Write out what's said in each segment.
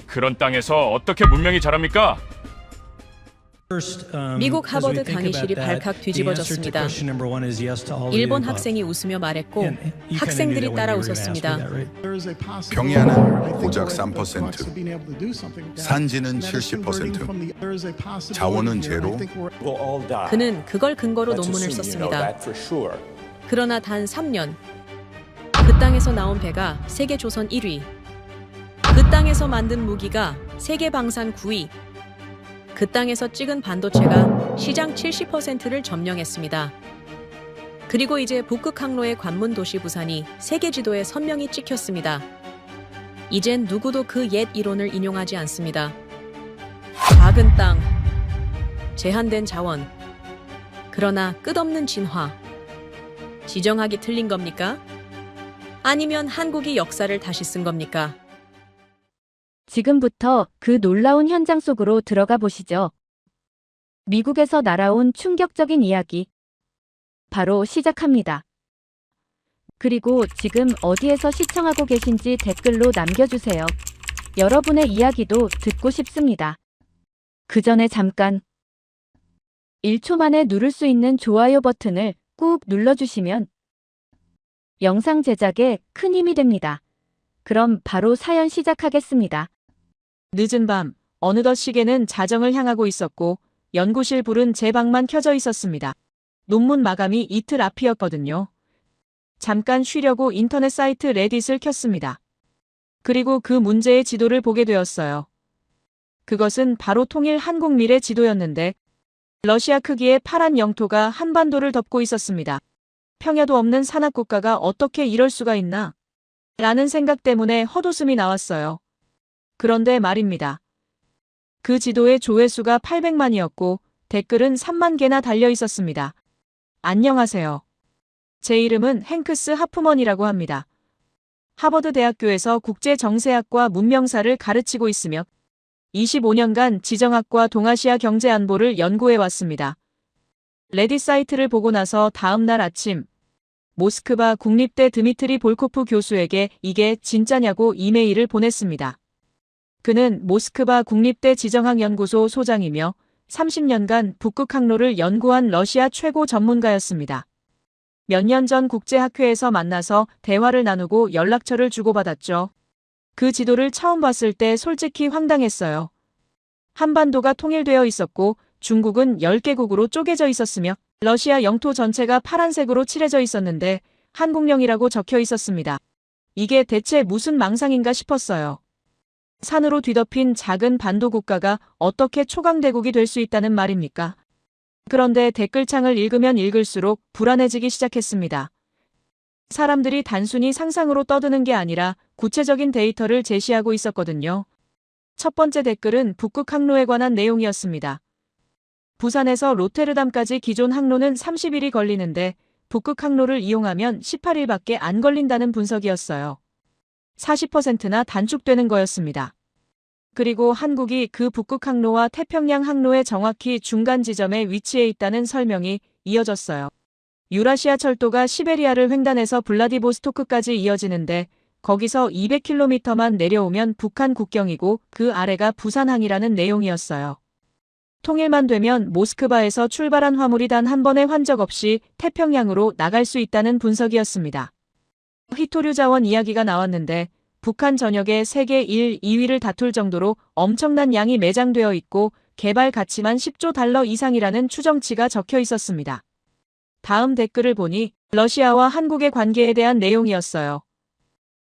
그런 땅에서 어떻게 문명이 자랍니까? 미국 하버드 강의실이 발칵 뒤집어졌습니다. 일본 학생이 웃으며 말했고 학생들이 따라 웃었습니다. 경야는 고작 3%, 산지는 70%, 자원은 제로. 그는 그걸 근거로 논문을 썼습니다. 그러나 단 3년, 그 땅에서 나온 배가 세계 조선 1위, 그 땅에서 만든 무기가 세계 방산 9위, 그 땅에서 찍은 반도체가 시장 70%를 점령했습니다. 그리고 이제 북극 항로의 관문 도시 부산이 세계 지도에 선명히 찍혔습니다. 이젠 누구도 그 옛 이론을 인용하지 않습니다. 작은 땅, 제한된 자원, 그러나 끝없는 진화. 지정학이 틀린 겁니까? 아니면 한국이 역사를 다시 쓴 겁니까? 지금부터 그 놀라운 현장 속으로 들어가 보시죠. 미국에서 날아온 충격적인 이야기. 바로 시작합니다. 그리고 지금 어디에서 시청하고 계신지 댓글로 남겨주세요. 여러분의 이야기도 듣고 싶습니다. 그 전에 잠깐 1초 만에 누를 수 있는 좋아요 버튼을 꾹 눌러주시면 영상 제작에 큰 힘이 됩니다. 그럼 바로 사연 시작하겠습니다. 늦은 밤, 어느덧 시계는 자정을 향하고 있었고 연구실 불은 제 방만 켜져 있었습니다. 논문 마감이 이틀 앞이었거든요. 잠깐 쉬려고 인터넷 사이트 레딧을 켰습니다. 그리고 그 문제의 지도를 보게 되었어요. 그것은 바로 통일 한국 미래 지도였는데 러시아 크기의 파란 영토가 한반도를 덮고 있었습니다. 평야도 없는 산악국가가 어떻게 이럴 수가 있나? 라는 생각 때문에 헛웃음이 나왔어요. 그런데 말입니다. 그 지도의 조회수가 800만이었고 댓글은 3만 개나 달려 있었습니다. 안녕하세요. 제 이름은 행크스 하프먼이라고 합니다. 하버드 대학교에서 국제정세학과 문명사를 가르치고 있으며 25년간 지정학과 동아시아 경제 안보를 연구해 왔습니다. 레딧 사이트를 보고 나서 다음 날 아침 모스크바 국립대 드미트리 볼코프 교수에게 이게 진짜냐고 이메일을 보냈습니다. 그는 모스크바 국립대 지정학연구소 소장이며 30년간 북극 항로를 연구한 러시아 최고 전문가였습니다. 몇 년 전 국제학회에서 만나서 대화를 나누고 연락처를 주고받았죠. 그 지도를 처음 봤을 때 솔직히 황당했어요. 한반도가 통일되어 있었고 중국은 10개국으로 쪼개져 있었으며 러시아 영토 전체가 파란색으로 칠해져 있었는데 한국령이라고 적혀 있었습니다. 이게 대체 무슨 망상인가 싶었어요. 산으로 뒤덮인 작은 반도 국가가 어떻게 초강대국이 될 수 있다는 말입니까? 그런데 댓글창을 읽으면 읽을수록 불안해지기 시작했습니다. 사람들이 단순히 상상으로 떠드는 게 아니라 구체적인 데이터를 제시하고 있었거든요. 첫 번째 댓글은 북극 항로에 관한 내용이었습니다. 부산에서 로테르담까지 기존 항로는 30일이 걸리는데 북극 항로를 이용하면 18일밖에 안 걸린다는 분석이었어요. 40%나 단축되는 거였습니다. 그리고 한국이 그 북극 항로와 태평양 항로의 정확히 중간 지점에 위치해 있다는 설명이 이어졌어요. 유라시아 철도가 시베리아를 횡단해서 블라디보스토크까지 이어지는데 거기서 200km만 내려오면 북한 국경이고 그 아래가 부산항이라는 내용이었어요. 통일만 되면 모스크바에서 출발한 화물이 단 한 번의 환적 없이 태평양으로 나갈 수 있다는 분석이었습니다. 히토류 자원 이야기가 나왔는데 북한 전역에 세계 1, 2위를 다툴 정도로 엄청난 양이 매장되어 있고 개발 가치만 10조 달러 이상이라는 추정치가 적혀 있었습니다. 다음 댓글을 보니 러시아와 한국의 관계에 대한 내용이었어요.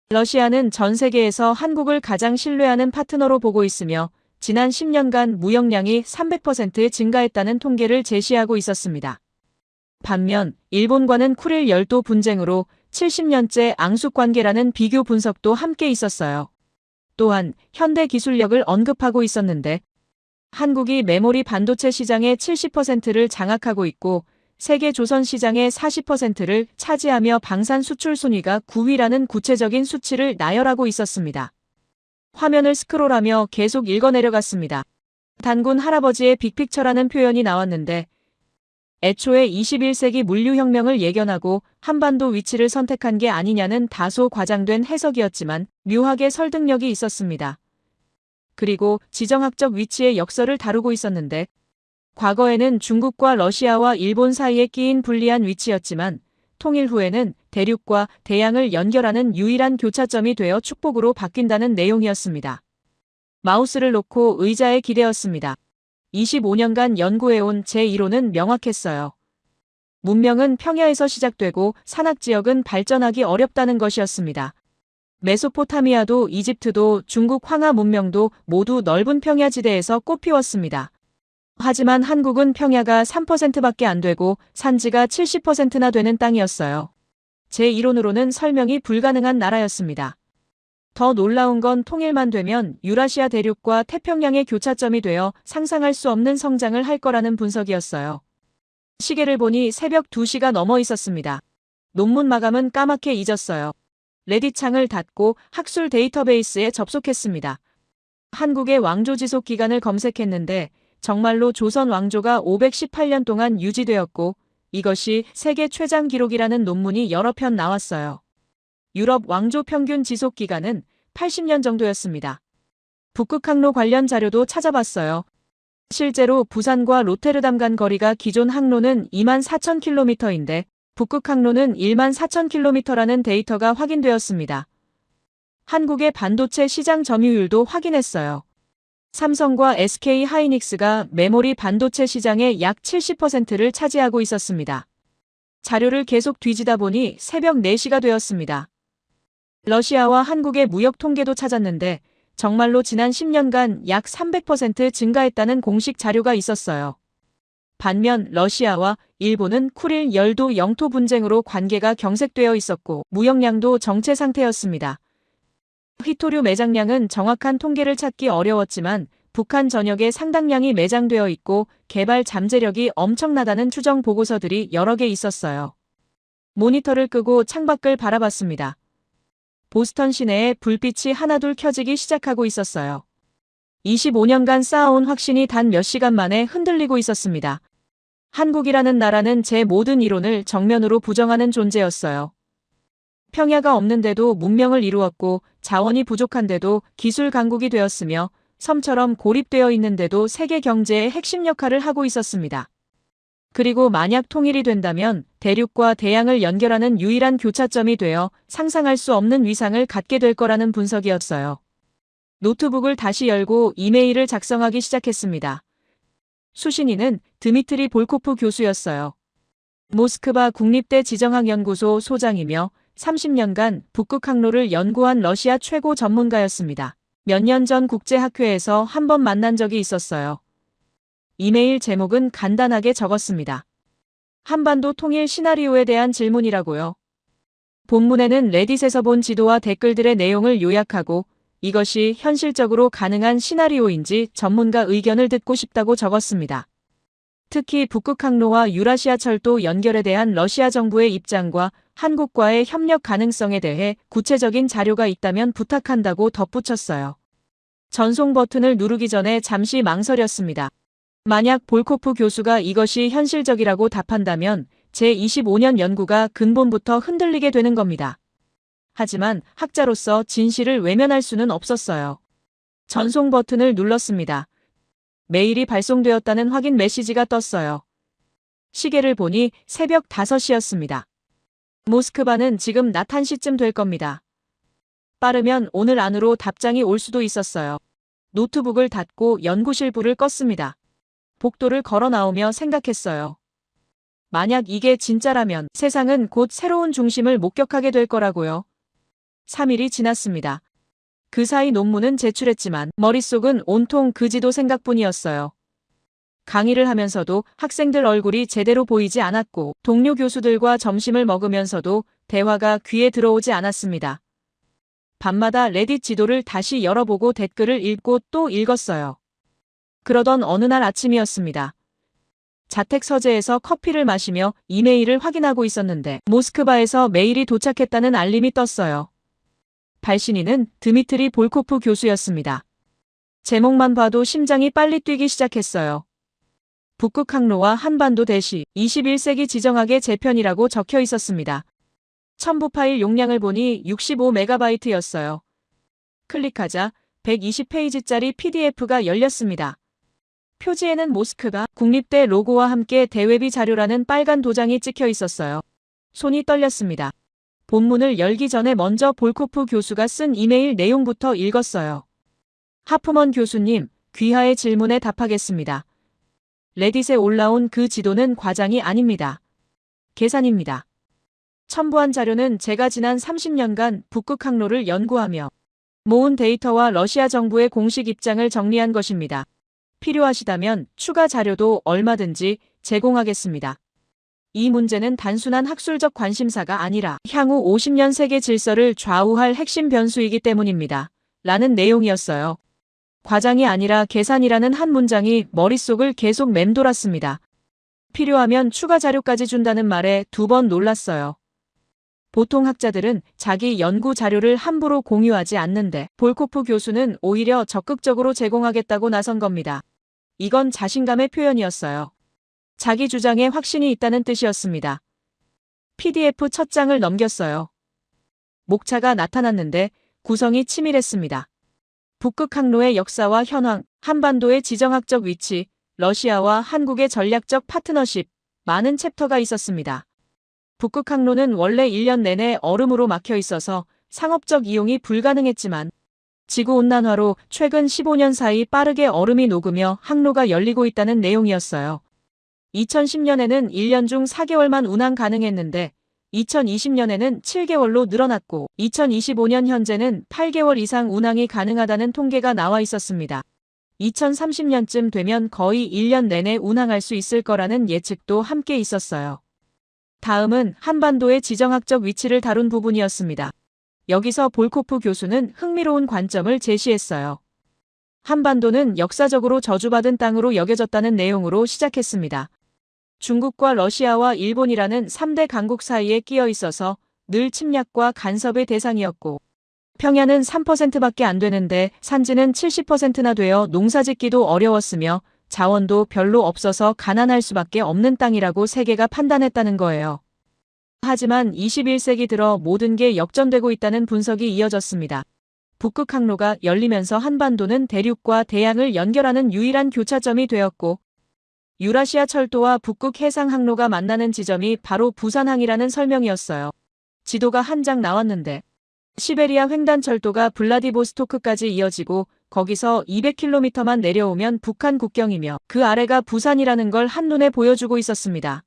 러시아는 전 세계에서 한국을 가장 신뢰하는 파트너로 보고 있으며 지난 10년간 무역량이 300% 증가했다는 통계를 제시하고 있었습니다. 반면 일본과는 쿠릴 열도 분쟁으로 70년째 앙숙관계라는 비교 분석도 함께 있었어요. 또한 현대 기술력을 언급하고 있었는데 한국이 메모리 반도체 시장의 70%를 장악하고 있고 세계 조선 시장의 40%를 차지하며 방산 수출 순위가 9위라는 구체적인 수치를 나열하고 있었습니다. 화면을 스크롤하며 계속 읽어내려갔습니다. 단군 할아버지의 빅픽처라는 표현이 나왔는데 애초에 21세기 물류혁명을 예견하고 한반도 위치를 선택한 게 아니냐는 다소 과장된 해석이었지만 묘하게 설득력이 있었습니다. 그리고 지정학적 위치의 역설을 다루고 있었는데 과거에는 중국과 러시아와 일본 사이에 끼인 불리한 위치였지만 통일 후에는 대륙과 대양을 연결하는 유일한 교차점이 되어 축복으로 바뀐다는 내용이었습니다. 마우스를 놓고 의자에 기대었습니다. 25년간 연구해온 제 이론은 명확했어요. 문명은 평야에서 시작되고 산악지역은 발전하기 어렵다는 것이었습니다. 메소포타미아도 이집트도 중국 황하 문명도 모두 넓은 평야지대에서 꽃피웠습니다. 하지만 한국은 평야가 3%밖에 안 되고 산지가 70%나 되는 땅이었어요. 제 이론으로는 설명이 불가능한 나라였습니다. 더 놀라운 건 통일만 되면 유라시아 대륙과 태평양의 교차점이 되어 상상할 수 없는 성장을 할 거라는 분석이었어요. 시계를 보니 새벽 2시가 넘어 있었습니다. 논문 마감은 까맣게 잊었어요. 레딧 창을 닫고 학술 데이터베이스에 접속했습니다. 한국의 왕조 지속 기간을 검색했는데 정말로 조선 왕조가 518년 동안 유지되었고 이것이 세계 최장 기록이라는 논문이 여러 편 나왔어요. 유럽 왕조 평균 지속 기간은 80년 정도였습니다. 북극 항로 관련 자료도 찾아봤어요. 실제로 부산과 로테르담 간 거리가 기존 항로는 24,000km인데 북극 항로는 14,000km라는 데이터가 확인되었습니다. 한국의 반도체 시장 점유율도 확인했어요. 삼성과 SK 하이닉스가 메모리 반도체 시장의 약 70%를 차지하고 있었습니다. 자료를 계속 뒤지다 보니 새벽 4시가 되었습니다. 러시아와 한국의 무역 통계도 찾았는데 정말로 지난 10년간 약 300% 증가했다는 공식 자료가 있었어요. 반면 러시아와 일본은 쿠릴 열도 영토 분쟁으로 관계가 경색되어 있었고 무역량도 정체 상태였습니다. 휘토류 매장량은 정확한 통계를 찾기 어려웠지만 북한 전역에 상당량이 매장되어 있고 개발 잠재력이 엄청나다는 추정 보고서들이 여러 개 있었어요. 모니터를 끄고 창밖을 바라봤습니다. 보스턴 시내에 불빛이 하나둘 켜지기 시작하고 있었어요. 25년간 쌓아온 확신이 단 몇 시간 만에 흔들리고 있었습니다. 한국이라는 나라는 제 모든 이론을 정면으로 부정하는 존재였어요. 평야가 없는데도 문명을 이루었고 자원이 부족한데도 기술 강국이 되었으며 섬처럼 고립되어 있는데도 세계 경제의 핵심 역할을 하고 있었습니다. 그리고 만약 통일이 된다면 대륙과 대양을 연결하는 유일한 교차점이 되어 상상할 수 없는 위상을 갖게 될 거라는 분석이었어요. 노트북을 다시 열고 이메일을 작성하기 시작했습니다. 수신인은 드미트리 볼코프 교수였어요. 모스크바 국립대 지정학연구소 소장이며 30년간 북극 항로를 연구한 러시아 최고 전문가였습니다. 몇 년 전 국제학회에서 한 번 만난 적이 있었어요. 이메일 제목은 간단하게 적었습니다. 한반도 통일 시나리오에 대한 질문이라고요. 본문에는 레딧에서 본 지도와 댓글들의 내용을 요약하고 이것이 현실적으로 가능한 시나리오인지 전문가 의견을 듣고 싶다고 적었습니다. 특히 북극 항로와 유라시아 철도 연결에 대한 러시아 정부의 입장과 한국과의 협력 가능성에 대해 구체적인 자료가 있다면 부탁한다고 덧붙였어요. 전송 버튼을 누르기 전에 잠시 망설였습니다. 만약 볼코프 교수가 이것이 현실적이라고 답한다면 제 25년 연구가 근본부터 흔들리게 되는 겁니다. 하지만 학자로서 진실을 외면할 수는 없었어요. 전송 버튼을 눌렀습니다. 메일이 발송되었다는 확인 메시지가 떴어요. 시계를 보니 새벽 5시였습니다. 모스크바는 지금 낮 1시쯤 될 겁니다. 빠르면 오늘 안으로 답장이 올 수도 있었어요. 노트북을 닫고 연구실 불을 껐습니다. 복도를 걸어 나오며 생각했어요. 만약 이게 진짜라면 세상은 곧 새로운 중심을 목격하게 될 거라고요. 3일이 지났습니다. 그 사이 논문은 제출했지만 머릿속은 온통 그 지도 생각뿐이었어요. 강의를 하면서도 학생들 얼굴이 제대로 보이지 않았고 동료 교수들과 점심을 먹으면서도 대화가 귀에 들어오지 않았습니다. 밤마다 레딧 지도를 다시 열어보고 댓글을 읽고 또 읽었어요. 그러던 어느 날 아침이었습니다. 자택 서재에서 커피를 마시며 이메일을 확인하고 있었는데 모스크바에서 메일이 도착했다는 알림이 떴어요. 발신인은 드미트리 볼코프 교수였습니다. 제목만 봐도 심장이 빨리 뛰기 시작했어요. 북극 항로와 한반도 대시 21세기 지정학의 재편이라고 적혀 있었습니다. 첨부 파일 용량을 보니 65MB였어요. 클릭하자 120페이지짜리 PDF가 열렸습니다. 표지에는 모스크바 국립대 로고와 함께 대외비 자료라는 빨간 도장이 찍혀 있었어요. 손이 떨렸습니다. 본문을 열기 전에 먼저 볼코프 교수가 쓴 이메일 내용부터 읽었어요. 하프먼 교수님, 귀하의 질문에 답하겠습니다. 레딧에 올라온 그 지도는 과장이 아닙니다. 계산입니다. 첨부한 자료는 제가 지난 30년간 북극 항로를 연구하며 모은 데이터와 러시아 정부의 공식 입장을 정리한 것입니다. 필요하시다면 추가 자료도 얼마든지 제공하겠습니다. 이 문제는 단순한 학술적 관심사가 아니라 향후 50년 세계 질서를 좌우할 핵심 변수이기 때문입니다. 라는 내용이었어요. 과장이 아니라 계산이라는 한 문장이 머릿속을 계속 맴돌았습니다. 필요하면 추가 자료까지 준다는 말에 2번 놀랐어요. 보통 학자들은 자기 연구 자료를 함부로 공유하지 않는데 볼코프 교수는 오히려 적극적으로 제공하겠다고 나선 겁니다. 이건 자신감의 표현이었어요. 자기 주장에 확신이 있다는 뜻이었습니다. PDF 첫 장을 넘겼어요. 목차가 나타났는데 구성이 치밀했습니다. 북극 항로의 역사와 현황, 한반도의 지정학적 위치, 러시아와 한국의 전략적 파트너십, 많은 챕터가 있었습니다. 북극 항로는 원래 1년 내내 얼음으로 막혀 있어서 상업적 이용이 불가능했지만 지구온난화로 최근 15년 사이 빠르게 얼음이 녹으며 항로가 열리고 있다는 내용이었어요. 2010년에는 1년 중 4개월만 운항 가능했는데 2020년에는 7개월로 늘어났고 2025년 현재는 8개월 이상 운항이 가능하다는 통계가 나와 있었습니다. 2030년쯤 되면 거의 1년 내내 운항할 수 있을 거라는 예측도 함께 있었어요. 다음은 한반도의 지정학적 위치를 다룬 부분이었습니다. 여기서 볼코프 교수는 흥미로운 관점을 제시했어요. 한반도는 역사적으로 저주받은 땅으로 여겨졌다는 내용으로 시작했습니다. 중국과 러시아와 일본이라는 3대 강국 사이에 끼어 있어서 늘 침략과 간섭의 대상이었고 평야는 3%밖에 안 되는데 산지는 70%나 되어 농사짓기도 어려웠으며 자원도 별로 없어서 가난할 수밖에 없는 땅이라고 세계가 판단했다는 거예요. 하지만 21세기 들어 모든 게 역전되고 있다는 분석이 이어졌습니다. 북극 항로가 열리면서 한반도는 대륙과 대양을 연결하는 유일한 교차점이 되었고 유라시아 철도와 북극 해상 항로가 만나는 지점이 바로 부산항이라는 설명이었어요. 지도가 한 장 나왔는데 시베리아 횡단철도가 블라디보스토크까지 이어지고 거기서 200km만 내려오면 북한 국경이며 그 아래가 부산이라는 걸 한눈에 보여주고 있었습니다.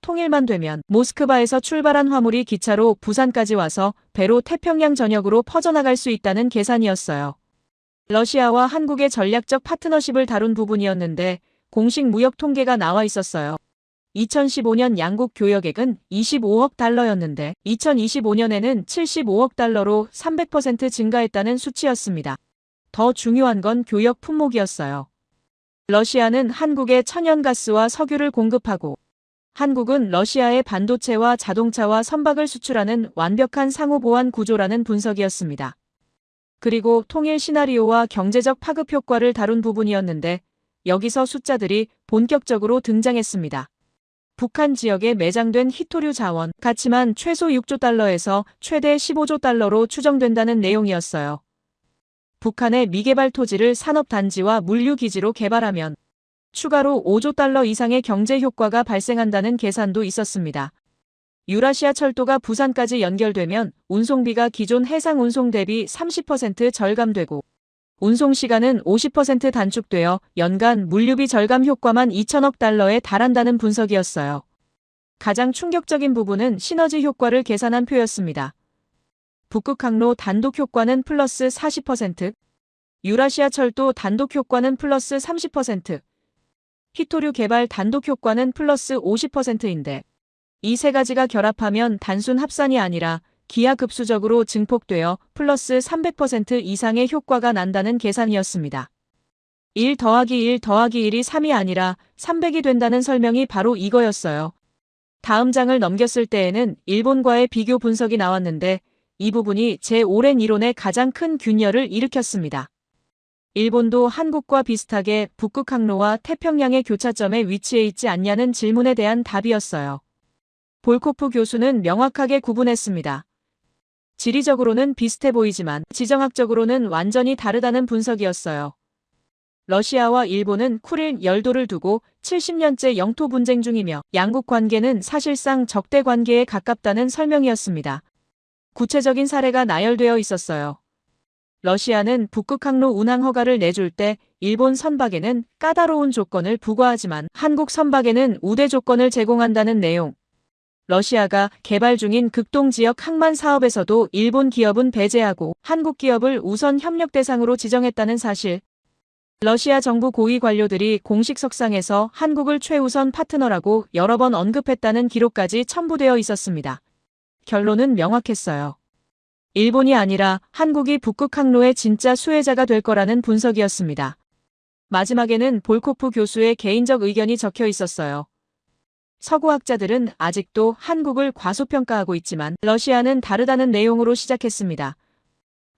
통일만 되면 모스크바에서 출발한 화물이 기차로 부산까지 와서 배로 태평양 전역으로 퍼져나갈 수 있다는 계산이었어요. 러시아와 한국의 전략적 파트너십을 다룬 부분이었는데 공식 무역 통계가 나와 있었어요. 2015년 양국 교역액은 25억 달러였는데 2025년에는 75억 달러로 300% 증가했다는 수치였습니다. 더 중요한 건 교역 품목이었어요. 러시아는 한국에 천연가스와 석유를 공급하고 한국은 러시아에 반도체와 자동차와 선박을 수출하는 완벽한 상호보완 구조라는 분석이었습니다. 그리고 통일 시나리오와 경제적 파급 효과를 다룬 부분이었는데 여기서 숫자들이 본격적으로 등장했습니다. 북한 지역에 매장된 히토류 자원 가치만 최소 6조 달러에서 최대 15조 달러로 추정된다는 내용이었어요. 북한의 미개발 토지를 산업단지와 물류기지로 개발하면 추가로 5조 달러 이상의 경제 효과가 발생한다는 계산도 있었습니다. 유라시아 철도가 부산까지 연결되면 운송비가 기존 해상 운송 대비 30% 절감되고 운송시간은 50% 단축되어 연간 물류비 절감 효과만 2천억 달러에 달한다는 분석이었어요. 가장 충격적인 부분은 시너지 효과를 계산한 표였습니다. 북극항로 단독 효과는 플러스 40%, 유라시아 철도 단독 효과는 플러스 30%, 히토류 개발 단독 효과는 플러스 50%인데 이 세 가지가 결합하면 단순 합산이 아니라 기하급수적으로 증폭되어 플러스 300% 이상의 효과가 난다는 계산이었습니다. 1 더하기 1 더하기 1이 3이 아니라 300이 된다는 설명이 바로 이거였어요. 다음 장을 넘겼을 때에는 일본과의 비교 분석이 나왔는데 이 부분이 제 오랜 이론의 가장 큰 균열을 일으켰습니다. 일본도 한국과 비슷하게 북극항로와 태평양의 교차점에 위치해 있지 않냐는 질문에 대한 답이었어요. 볼코프 교수는 명확하게 구분했습니다. 지리적으로는 비슷해 보이지만 지정학적으로는 완전히 다르다는 분석이었어요. 러시아와 일본은 쿠릴 열도를 두고 70년째 영토 분쟁 중이며 양국 관계는 사실상 적대 관계에 가깝다는 설명이었습니다. 구체적인 사례가 나열되어 있었어요. 러시아는 북극 항로 운항 허가를 내줄 때 일본 선박에는 까다로운 조건을 부과하지만 한국 선박에는 우대 조건을 제공한다는 내용. 러시아가 개발 중인 극동 지역 항만 사업에서도 일본 기업은 배제하고 한국 기업을 우선 협력 대상으로 지정했다는 사실. 러시아 정부 고위 관료들이 공식 석상에서 한국을 최우선 파트너라고 여러 번 언급했다는 기록까지 첨부되어 있었습니다. 결론은 명확했어요. 일본이 아니라 한국이 북극 항로의 진짜 수혜자가 될 거라는 분석이었습니다. 마지막에는 볼코프 교수의 개인적 의견이 적혀 있었어요. 서구학자들은 아직도 한국을 과소평가하고 있지만 러시아는 다르다는 내용으로 시작했습니다.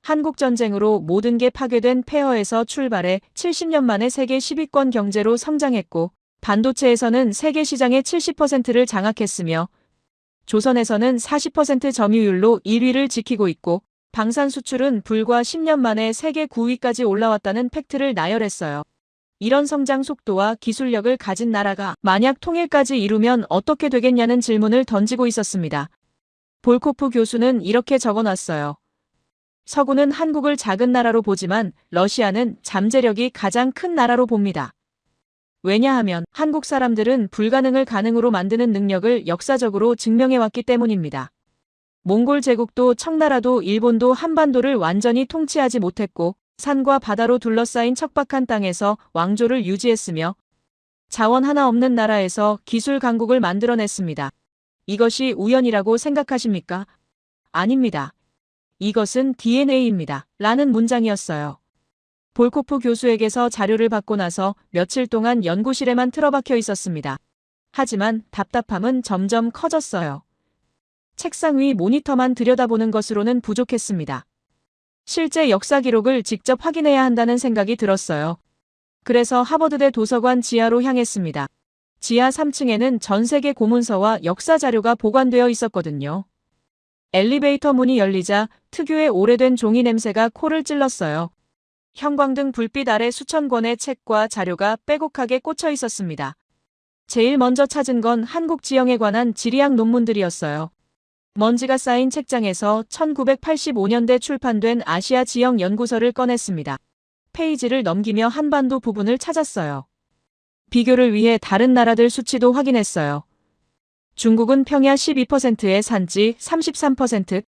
한국전쟁으로 모든 게 파괴된 폐허에서 출발해 70년 만에 세계 10위권 경제로 성장했고 반도체에서는 세계 시장의 70%를 장악했으며 조선에서는 40% 점유율로 1위를 지키고 있고 방산 수출은 불과 10년 만에 세계 9위까지 올라왔다는 팩트를 나열했어요. 이런 성장 속도와 기술력을 가진 나라가 만약 통일까지 이루면 어떻게 되겠냐는 질문을 던지고 있었습니다. 볼코프 교수는 이렇게 적어놨어요. 서구는 한국을 작은 나라로 보지만 러시아는 잠재력이 가장 큰 나라로 봅니다. 왜냐하면 한국 사람들은 불가능을 가능으로 만드는 능력을 역사적으로 증명해왔기 때문입니다. 몽골 제국도 청나라도 일본도 한반도를 완전히 통치하지 못했고 산과 바다로 둘러싸인 척박한 땅에서 왕조를 유지했으며 자원 하나 없는 나라에서 기술 강국을 만들어냈습니다. 이것이 우연이라고 생각하십니까? 아닙니다. 이것은 DNA입니다. 라는 문장이었어요. 볼코프 교수에게서 자료를 받고 나서 며칠 동안 연구실에만 틀어박혀 있었습니다. 하지만 답답함은 점점 커졌어요. 책상 위 모니터만 들여다보는 것으로는 부족했습니다. 실제 역사 기록을 직접 확인해야 한다는 생각이 들었어요. 그래서 하버드대 도서관 지하로 향했습니다. 지하 3층에는 전 세계 고문서와 역사 자료가 보관되어 있었거든요. 엘리베이터 문이 열리자 특유의 오래된 종이 냄새가 코를 찔렀어요. 형광등 불빛 아래 수천 권의 책과 자료가 빼곡하게 꽂혀 있었습니다. 제일 먼저 찾은 건 한국 지형에 관한 지리학 논문들이었어요. 먼지가 쌓인 책장에서 1985년대 출판된 아시아 지형 연구서를 꺼냈습니다. 페이지를 넘기며 한반도 부분을 찾았어요. 비교를 위해 다른 나라들 수치도 확인했어요. 중국은 평야 12%의 산지 33%,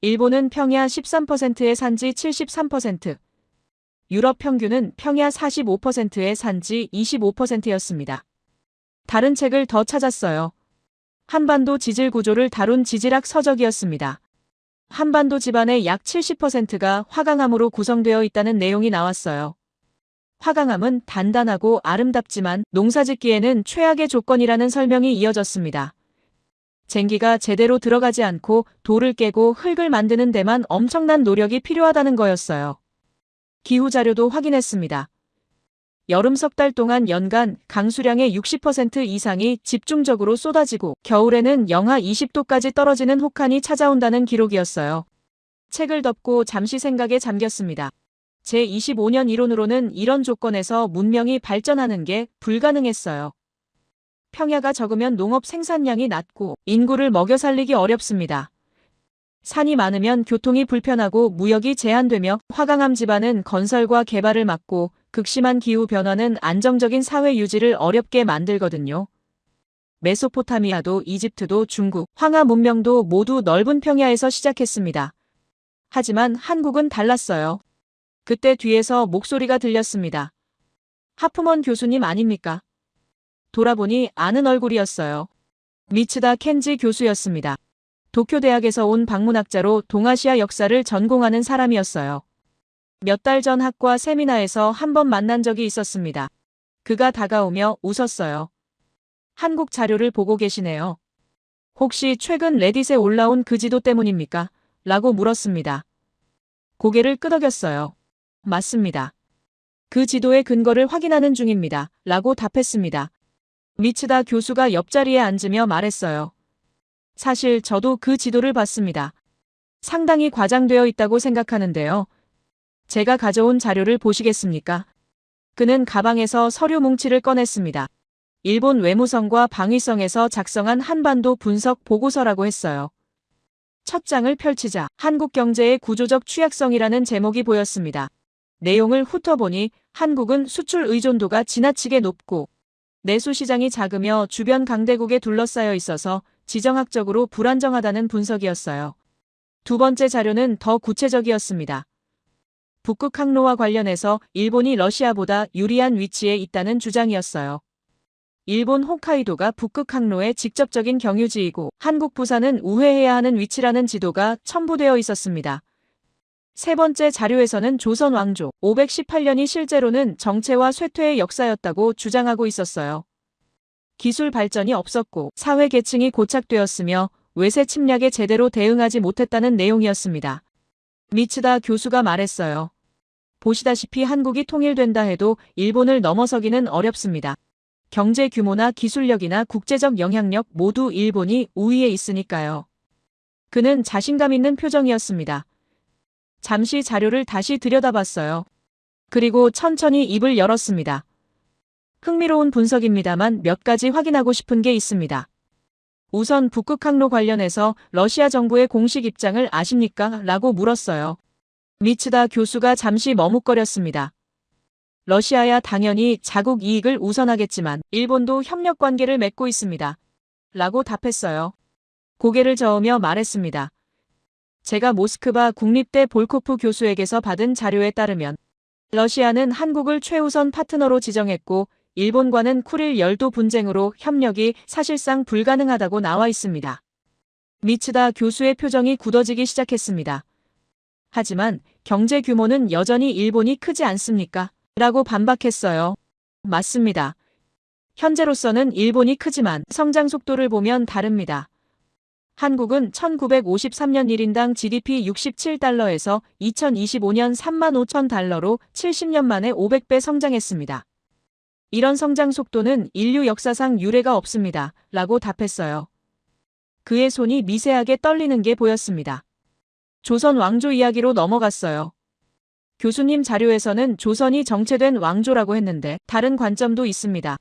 일본은 평야 13%의 산지 73%, 유럽 평균은 평야 45%의 산지 25%였습니다. 다른 책을 더 찾았어요. 한반도 지질 구조를 다룬 지질학 서적이었습니다. 한반도 지반의 약 70%가 화강암으로 구성되어 있다는 내용이 나왔어요. 화강암은 단단하고 아름답지만 농사짓기에는 최악의 조건이라는 설명이 이어졌습니다. 쟁기가 제대로 들어가지 않고 돌을 깨고 흙을 만드는 데만 엄청난 노력이 필요하다는 거였어요. 기후 자료도 확인했습니다. 여름 석 달 동안 연간 강수량의 60% 이상이 집중적으로 쏟아지고 겨울에는 영하 20도까지 떨어지는 혹한이 찾아온다는 기록이었어요. 책을 덮고 잠시 생각에 잠겼습니다. 제25년 이론으로는 이런 조건에서 문명이 발전하는 게 불가능했어요. 평야가 적으면 농업 생산량이 낮고 인구를 먹여 살리기 어렵습니다. 산이 많으면 교통이 불편하고 무역이 제한되며 화강암 지반은 건설과 개발을 막고 극심한 기후 변화는 안정적인 사회 유지를 어렵게 만들거든요. 메소포타미아도 이집트도 중국, 황하 문명도 모두 넓은 평야에서 시작했습니다. 하지만 한국은 달랐어요. 그때 뒤에서 목소리가 들렸습니다. 하프먼 교수님 아닙니까? 돌아보니 아는 얼굴이었어요. 미츠다 켄지 교수였습니다. 도쿄대학에서 온 방문학자로 동아시아 역사를 전공하는 사람이었어요. 몇 달 전 학과 세미나에서 한 번 만난 적이 있었습니다. 그가 다가오며 웃었어요. 한국 자료를 보고 계시네요. 혹시 최근 레딧에 올라온 그 지도 때문입니까? 라고 물었습니다. 고개를 끄덕였어요. 맞습니다. 그 지도의 근거를 확인하는 중입니다. 라고 답했습니다. 미츠다 교수가 옆자리에 앉으며 말했어요. 사실 저도 그 지도를 봤습니다. 상당히 과장되어 있다고 생각하는데요. 제가 가져온 자료를 보시겠습니까? 그는 가방에서 서류 뭉치를 꺼냈습니다. 일본 외무성과 방위성에서 작성한 한반도 분석 보고서라고 했어요. 첫 장을 펼치자 한국 경제의 구조적 취약성이라는 제목이 보였습니다. 내용을 훑어보니 한국은 수출 의존도가 지나치게 높고 내수 시장이 작으며 주변 강대국에 둘러싸여 있어서 지정학적으로 불안정하다는 분석이었어요. 두 번째 자료는 더 구체적이었습니다. 북극 항로와 관련해서 일본이 러시아보다 유리한 위치에 있다는 주장이었어요. 일본 홋카이도가 북극 항로의 직접적인 경유지이고 한국 부산은 우회해야 하는 위치라는 지도가 첨부되어 있었습니다. 세 번째 자료에서는 조선 왕조 518년이 실제로는 정체와 쇠퇴의 역사였다고 주장하고 있었어요. 기술 발전이 없었고 사회 계층이 고착되었으며 외세 침략에 제대로 대응하지 못했다는 내용이었습니다. 미츠다 교수가 말했어요. 보시다시피 한국이 통일된다 해도 일본을 넘어서기는 어렵습니다. 경제 규모나 기술력이나 국제적 영향력 모두 일본이 우위에 있으니까요. 그는 자신감 있는 표정이었습니다. 잠시 자료를 다시 들여다봤어요. 그리고 천천히 입을 열었습니다. 흥미로운 분석입니다만 몇 가지 확인하고 싶은 게 있습니다. 우선 북극항로 관련해서 러시아 정부의 공식 입장을 아십니까? 라고 물었어요. 미츠다 교수가 잠시 머뭇거렸습니다. 러시아야 당연히 자국 이익을 우선하겠지만 일본도 협력 관계를 맺고 있습니다. 라고 답했어요. 고개를 저으며 말했습니다. 제가 모스크바 국립대 볼코프 교수에게서 받은 자료에 따르면 러시아는 한국을 최우선 파트너로 지정했고 일본과는 쿠릴 열도 분쟁으로 협력이 사실상 불가능하다고 나와 있습니다. 미츠다 교수의 표정이 굳어지기 시작했습니다. 하지만 경제 규모는 여전히 일본이 크지 않습니까? 라고 반박했어요. 맞습니다. 현재로서는 일본이 크지만 성장 속도를 보면 다릅니다. 한국은 1953년 1인당 GDP 67달러에서 2025년 35,000달러로 70년 만에 500배 성장했습니다. 이런 성장 속도는 인류 역사상 유례가 없습니다. 라고 답했어요. 그의 손이 미세하게 떨리는 게 보였습니다. 조선 왕조 이야기로 넘어갔어요. 교수님 자료에서는 조선이 정체된 왕조라고 했는데 다른 관점도 있습니다.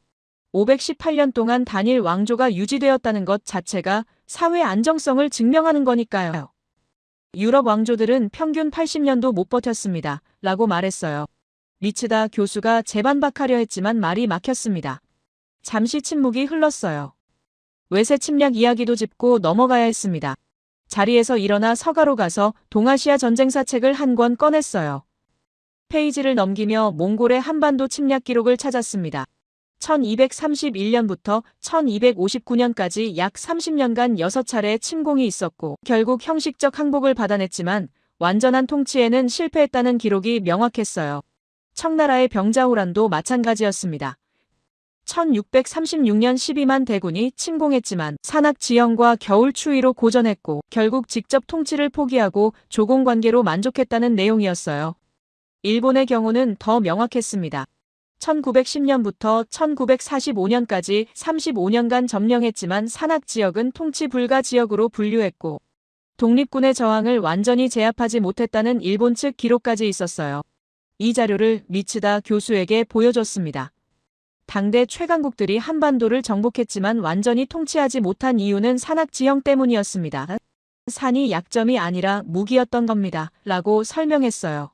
518년 동안 단일 왕조가 유지되었다는 것 자체가 사회 안정성을 증명하는 거니까요. 유럽 왕조들은 평균 80년도 못 버텼습니다. 라고 말했어요. 미츠다 교수가 재반박하려 했지만 말이 막혔습니다. 잠시 침묵이 흘렀어요. 외세 침략 이야기도 짚고 넘어가야 했습니다. 자리에서 일어나 서가로 가서 동아시아 전쟁사 책을 한 권 꺼냈어요. 페이지를 넘기며 몽골의 한반도 침략 기록을 찾았습니다. 1231년부터 1259년까지 약 30년간 6차례 침공이 있었고 결국 형식적 항복을 받아냈지만 완전한 통치에는 실패했다는 기록이 명확했어요. 청나라의 병자호란도 마찬가지였습니다. 1636년 12만 대군이 침공했지만 산악 지형과 겨울 추위로 고전했고 결국 직접 통치를 포기하고 조공 관계로 만족했다는 내용이었어요. 일본의 경우는 더 명확했습니다. 1910년부터 1945년까지 35년간 점령했지만 산악 지역은 통치 불가 지역으로 분류했고 독립군의 저항을 완전히 제압하지 못했다는 일본 측 기록까지 있었어요. 이 자료를 미츠다 교수에게 보여줬습니다. 당대 최강국들이 한반도를 정복했지만 완전히 통치하지 못한 이유는 산악 지형 때문이었습니다. 산이 약점이 아니라 무기였던 겁니다. 라고 설명했어요.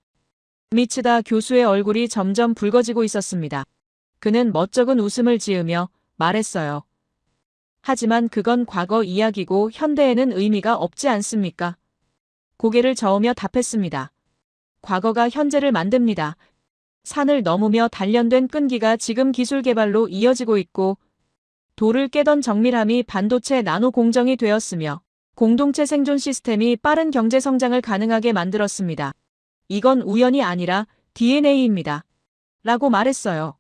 미츠다 교수의 얼굴이 점점 붉어지고 있었습니다. 그는 멋쩍은 웃음을 지으며 말했어요. 하지만 그건 과거 이야기고 현대에는 의미가 없지 않습니까? 고개를 저으며 답했습니다. 과거가 현재를 만듭니다. 산을 넘으며 단련된 끈기가 지금 기술 개발로 이어지고 있고 돌을 깨던 정밀함이 반도체 나노 공정이 되었으며 공동체 생존 시스템이 빠른 경제 성장을 가능하게 만들었습니다. 이건 우연이 아니라 DNA입니다. 라고 말했어요.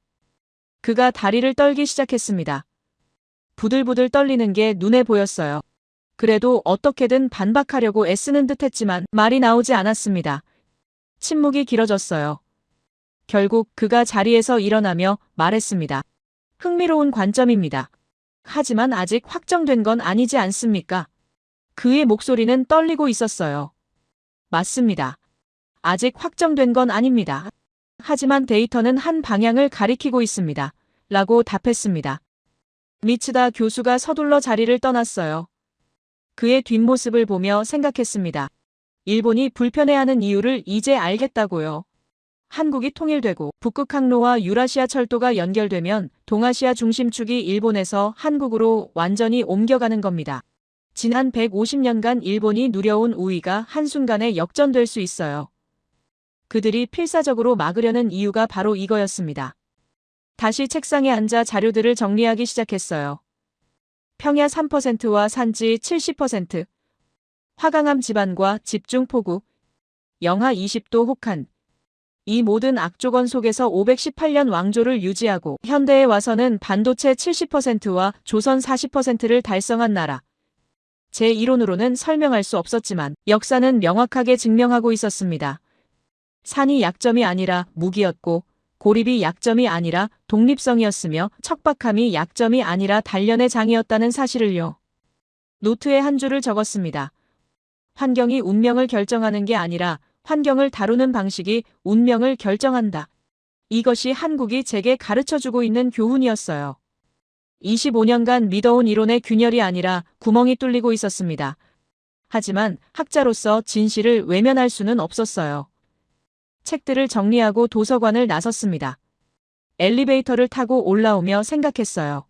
그가 다리를 떨기 시작했습니다. 부들부들 떨리는 게 눈에 보였어요. 그래도 어떻게든 반박하려고 애쓰는 듯 했지만 말이 나오지 않았습니다. 침묵이 길어졌어요. 결국 그가 자리에서 일어나며 말했습니다. 흥미로운 관점입니다. 하지만 아직 확정된 건 아니지 않습니까? 그의 목소리는 떨리고 있었어요. 맞습니다. 아직 확정된 건 아닙니다. 하지만 데이터는 한 방향을 가리키고 있습니다. 라고 답했습니다. 미츠다 교수가 서둘러 자리를 떠났어요. 그의 뒷모습을 보며 생각했습니다. 일본이 불편해하는 이유를 이제 알겠다고요. 한국이 통일되고 북극 항로와 유라시아 철도가 연결되면 동아시아 중심축이 일본에서 한국으로 완전히 옮겨가는 겁니다. 지난 150년간 일본이 누려온 우위가 한순간에 역전될 수 있어요. 그들이 필사적으로 막으려는 이유가 바로 이거였습니다. 다시 책상에 앉아 자료들을 정리하기 시작했어요. 평야 3%와 산지 70%, 화강암 지반과 집중폭우, 영하 20도 혹한, 이 모든 악조건 속에서 518년 왕조를 유지하고 현대에 와서는 반도체 70%와 조선 40%를 달성한 나라. 제 이론으로는 설명할 수 없었지만 역사는 명확하게 증명하고 있었습니다. 산이 약점이 아니라 무기였고 고립이 약점이 아니라 독립성이었으며 척박함이 약점이 아니라 단련의 장이었다는 사실을요. 노트에 한 줄을 적었습니다. 환경이 운명을 결정하는 게 아니라 환경을 다루는 방식이 운명을 결정한다. 이것이 한국이 제게 가르쳐주고 있는 교훈이었어요. 25년간 믿어온 이론의 균열이 아니라 구멍이 뚫리고 있었습니다. 하지만 학자로서 진실을 외면할 수는 없었어요. 책들을 정리하고 도서관을 나섰습니다. 엘리베이터를 타고 올라오며 생각했어요.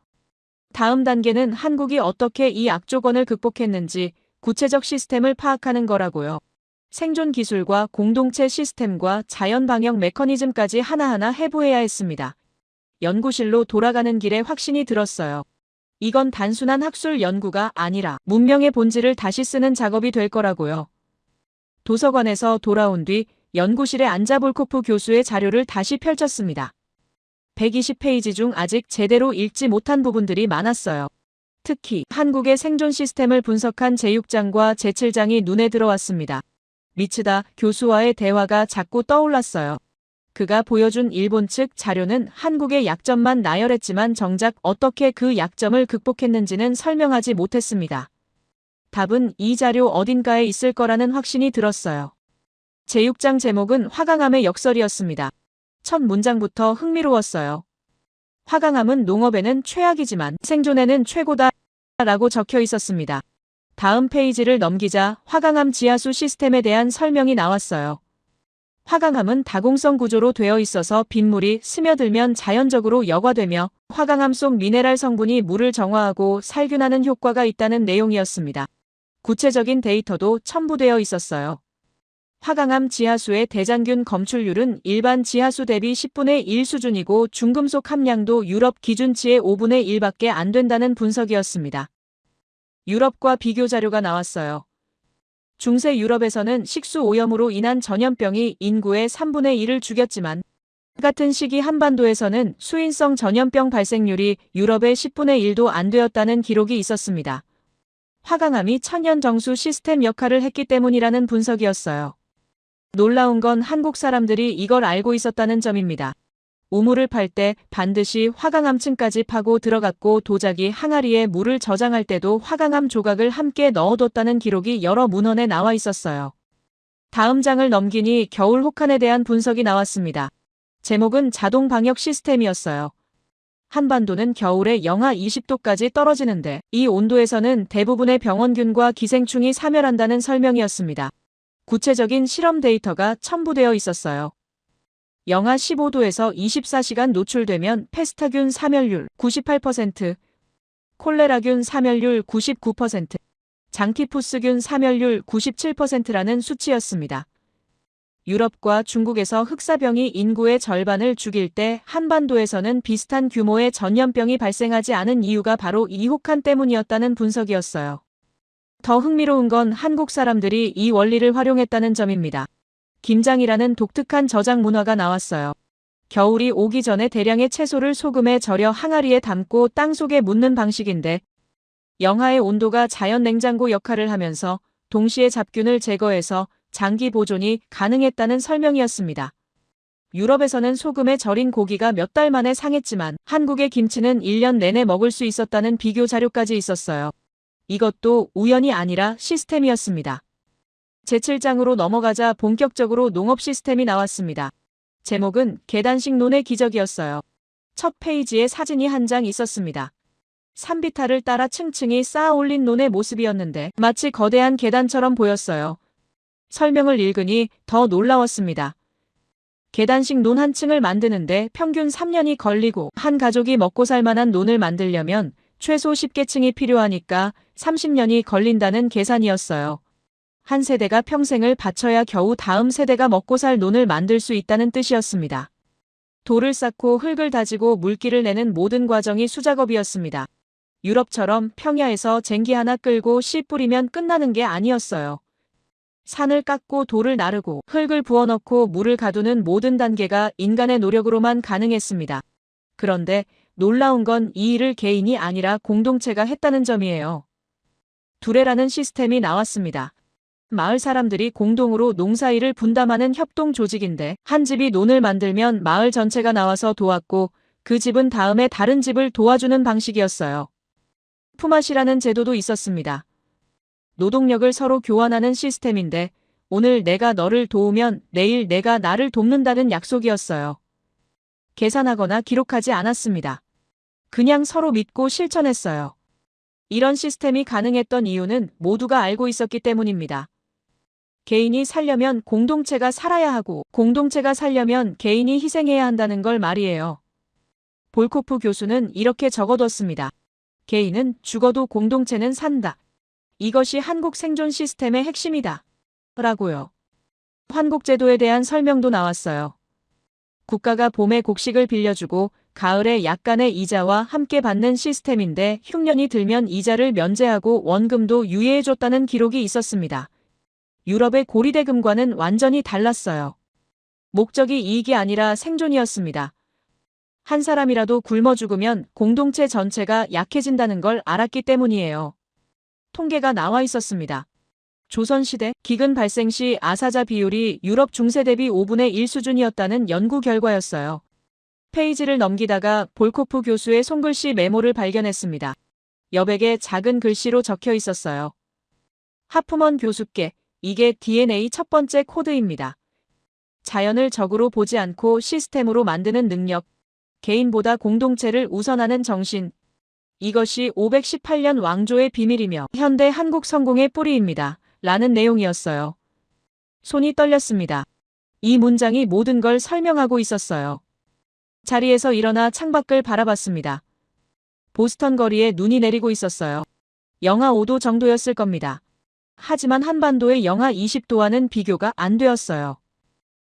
다음 단계는 한국이 어떻게 이 악조건을 극복했는지 구체적 시스템을 파악하는 거라고요. 생존 기술과 공동체 시스템과 자연 방역 메커니즘까지 하나하나 해부해야 했습니다. 연구실로 돌아가는 길에 확신이 들었어요. 이건 단순한 학술 연구가 아니라 문명의 본질을 다시 쓰는 작업이 될 거라고요. 도서관에서 돌아온 뒤 연구실에 앉아 볼코프 교수의 자료를 다시 펼쳤습니다. 120페이지 중 아직 제대로 읽지 못한 부분들이 많았어요. 특히 한국의 생존 시스템을 분석한 제6장과 제7장이 눈에 들어왔습니다. 미츠다 교수와의 대화가 자꾸 떠올랐어요. 그가 보여준 일본 측 자료는 한국의 약점만 나열했지만 정작 어떻게 그 약점을 극복했는지는 설명하지 못했습니다. 답은 이 자료 어딘가에 있을 거라는 확신이 들었어요. 제6장 제목은 화강암의 역설이었습니다. 첫 문장부터 흥미로웠어요. 화강암은 농업에는 최악이지만 생존에는 최고다 라고 적혀 있었습니다. 다음 페이지를 넘기자 화강암 지하수 시스템에 대한 설명이 나왔어요. 화강암은 다공성 구조로 되어 있어서 빗물이 스며들면 자연적으로 여과되며 화강암 속 미네랄 성분이 물을 정화하고 살균하는 효과가 있다는 내용이었습니다. 구체적인 데이터도 첨부되어 있었어요. 화강암 지하수의 대장균 검출률은 일반 지하수 대비 10분의 1 수준이고 중금속 함량도 유럽 기준치의 5분의 1밖에 안 된다는 분석이었습니다. 유럽과 비교 자료가 나왔어요. 중세 유럽에서는 식수 오염으로 인한 전염병이 인구의 3분의 1을 죽였지만 같은 시기 한반도에서는 수인성 전염병 발생률이 유럽의 10분의 1도 안 되었다는 기록이 있었습니다. 화강암이 천연 정수 시스템 역할을 했기 때문이라는 분석이었어요. 놀라운 건 한국 사람들이 이걸 알고 있었다는 점입니다. 우물을 팔 때 반드시 화강암층까지 파고 들어갔고 도자기 항아리에 물을 저장할 때도 화강암 조각을 함께 넣어뒀다는 기록이 여러 문헌에 나와 있었어요. 다음 장을 넘기니 겨울 혹한에 대한 분석이 나왔습니다. 제목은 자동 방역 시스템이었어요. 한반도는 겨울에 영하 20도까지 떨어지는데 이 온도에서는 대부분의 병원균과 기생충이 사멸한다는 설명이었습니다. 구체적인 실험 데이터가 첨부되어 있었어요. 영하 15도에서 24시간 노출되면 페스타균 사멸률 98%, 콜레라균 사멸률 99%, 장티푸스균 사멸률 97%라는 수치였습니다. 유럽과 중국에서 흑사병이 인구의 절반을 죽일 때 한반도에서는 비슷한 규모의 전염병이 발생하지 않은 이유가 바로 이 혹한 때문이었다는 분석이었어요. 더 흥미로운 건 한국 사람들이 이 원리를 활용했다는 점입니다. 김장이라는 독특한 저장 문화가 나왔어요. 겨울이 오기 전에 대량의 채소를 소금에 절여 항아리에 담고 땅속에 묻는 방식인데 영하의 온도가 자연 냉장고 역할을 하면서 동시에 잡균을 제거해서 장기 보존이 가능했다는 설명이었습니다. 유럽에서는 소금에 절인 고기가 몇 달 만에 상했지만 한국의 김치는 1년 내내 먹을 수 있었다는 비교 자료까지 있었어요. 이것도 우연이 아니라 시스템이었습니다. 제7장으로 넘어가자 본격적으로 농업 시스템이 나왔습니다. 제목은 계단식 논의 기적이었어요. 첫 페이지에 사진이 한 장 있었습니다. 산비탈을 따라 층층이 쌓아 올린 논의 모습이었는데 마치 거대한 계단처럼 보였어요. 설명을 읽으니 더 놀라웠습니다. 계단식 논 한 층을 만드는데 평균 3년이 걸리고 한 가족이 먹고 살 만한 논을 만들려면 최소 10개 층이 필요하니까 30년이 걸린다는 계산이었어요. 한 세대가 평생을 바쳐야 겨우 다음 세대가 먹고 살 논을 만들 수 있다는 뜻이었습니다. 돌을 쌓고 흙을 다지고 물기를 내는 모든 과정이 수작업이었습니다. 유럽처럼 평야에서 쟁기 하나 끌고 씨 뿌리면 끝나는 게 아니었어요. 산을 깎고 돌을 나르고 흙을 부어넣고 물을 가두는 모든 단계가 인간의 노력으로만 가능했습니다. 그런데 놀라운 건 이 일을 개인이 아니라 공동체가 했다는 점이에요. 두레라는 시스템이 나왔습니다. 마을 사람들이 공동으로 농사일을 분담하는 협동 조직인데 한 집이 논을 만들면 마을 전체가 나와서 도왔고 그 집은 다음에 다른 집을 도와주는 방식이었어요. 품앗이라는 제도도 있었습니다. 노동력을 서로 교환하는 시스템인데 오늘 내가 너를 도우면 내일 내가 나를 돕는다는 약속이었어요. 계산하거나 기록하지 않았습니다. 그냥 서로 믿고 실천했어요. 이런 시스템이 가능했던 이유는 모두가 알고 있었기 때문입니다. 개인이 살려면 공동체가 살아야 하고 공동체가 살려면 개인이 희생해야 한다는 걸 말이에요. 볼코프 교수는 이렇게 적어뒀습니다. 개인은 죽어도 공동체는 산다. 이것이 한국 생존 시스템의 핵심이다. 라고요. 환곡제도에 대한 설명도 나왔어요. 국가가 봄에 곡식을 빌려주고 가을에 약간의 이자와 함께 받는 시스템인데 흉년이 들면 이자를 면제하고 원금도 유예해줬다는 기록이 있었습니다. 유럽의 고리대금과는 완전히 달랐어요. 목적이 이익이 아니라 생존이었습니다. 한 사람이라도 굶어 죽으면 공동체 전체가 약해진다는 걸 알았기 때문이에요. 통계가 나와 있었습니다. 조선시대 기근 발생 시 아사자 비율이 유럽 중세 대비 5분의 1 수준이었다는 연구 결과였어요. 페이지를 넘기다가 볼코프 교수의 손글씨 메모를 발견했습니다. 여백에 작은 글씨로 적혀 있었어요. 하프먼 교수께 이게 DNA 첫 번째 코드입니다. 자연을 적으로 보지 않고 시스템으로 만드는 능력, 개인보다 공동체를 우선하는 정신. 이것이 518년 왕조의 비밀이며 현대 한국 성공의 뿌리입니다. 라는 내용이었어요. 손이 떨렸습니다. 이 문장이 모든 걸 설명하고 있었어요. 자리에서 일어나 창밖을 바라봤습니다. 보스턴 거리에 눈이 내리고 있었어요. 영하 5도 정도였을 겁니다. 하지만 한반도의 영하 20도와는 비교가 안 되었어요.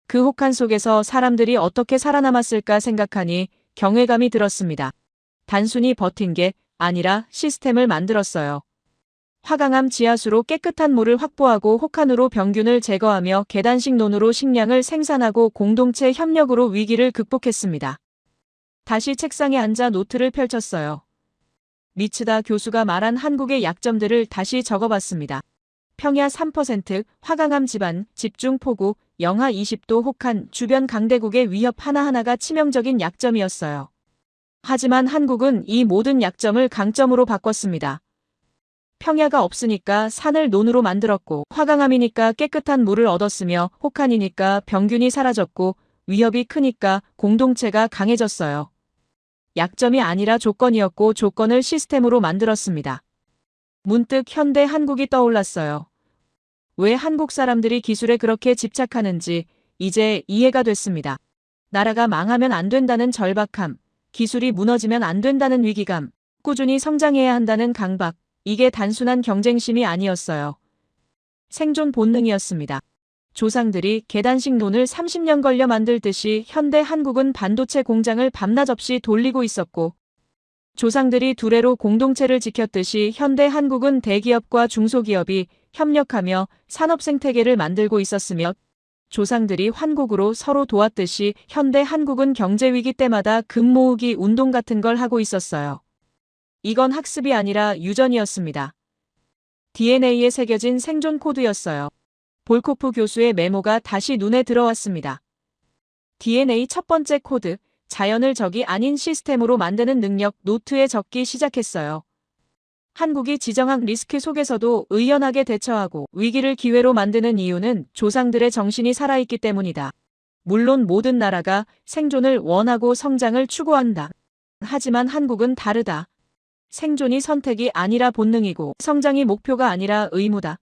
그 혹한 속에서 사람들이 어떻게 살아남았을까 생각하니 경외감이 들었습니다. 단순히 버틴 게 아니라 시스템을 만들었어요. 화강암 지하수로 깨끗한 물을 확보하고 혹한으로 병균을 제거하며 계단식 논으로 식량을 생산하고 공동체 협력으로 위기를 극복했습니다. 다시 책상에 앉아 노트를 펼쳤어요. 미츠다 교수가 말한 한국의 약점들을 다시 적어봤습니다. 평야 3%, 화강암 지반, 집중 폭우, 영하 20도 혹한 주변 강대국의 위협 하나하나가 치명적인 약점이었어요. 하지만 한국은 이 모든 약점을 강점으로 바꿨습니다. 평야가 없으니까 산을 논으로 만들었고 화강암이니까 깨끗한 물을 얻었으며 혹한이니까 병균이 사라졌고 위협이 크니까 공동체가 강해졌어요. 약점이 아니라 조건이었고 조건을 시스템으로 만들었습니다. 문득 현대 한국이 떠올랐어요. 왜 한국 사람들이 기술에 그렇게 집착하는지 이제 이해가 됐습니다. 나라가 망하면 안 된다는 절박함, 기술이 무너지면 안 된다는 위기감, 꾸준히 성장해야 한다는 강박, 이게 단순한 경쟁심이 아니었어요. 생존 본능이었습니다. 조상들이 계단식 논을 30년 걸려 만들듯이 현대 한국은 반도체 공장을 밤낮 없이 돌리고 있었고 조상들이 두레로 공동체를 지켰듯이 현대 한국은 대기업과 중소기업이 협력하며 산업 생태계를 만들고 있었으며 조상들이 환국으로 서로 도왔듯이 현대 한국은 경제위기 때마다 금 모으기 운동 같은 걸 하고 있었어요. 이건 학습이 아니라 유전이었습니다. DNA에 새겨진 생존 코드였어요. 볼코프 교수의 메모가 다시 눈에 들어왔습니다. DNA 첫 번째 코드, 자연을 적이 아닌 시스템으로 만드는 능력 노트에 적기 시작했어요. 한국이 지정한 리스크 속에서도 의연하게 대처하고 위기를 기회로 만드는 이유는 조상들의 정신이 살아있기 때문이다. 물론 모든 나라가 생존을 원하고 성장을 추구한다. 하지만 한국은 다르다. 생존이 선택이 아니라 본능이고 성장이 목표가 아니라 의무다.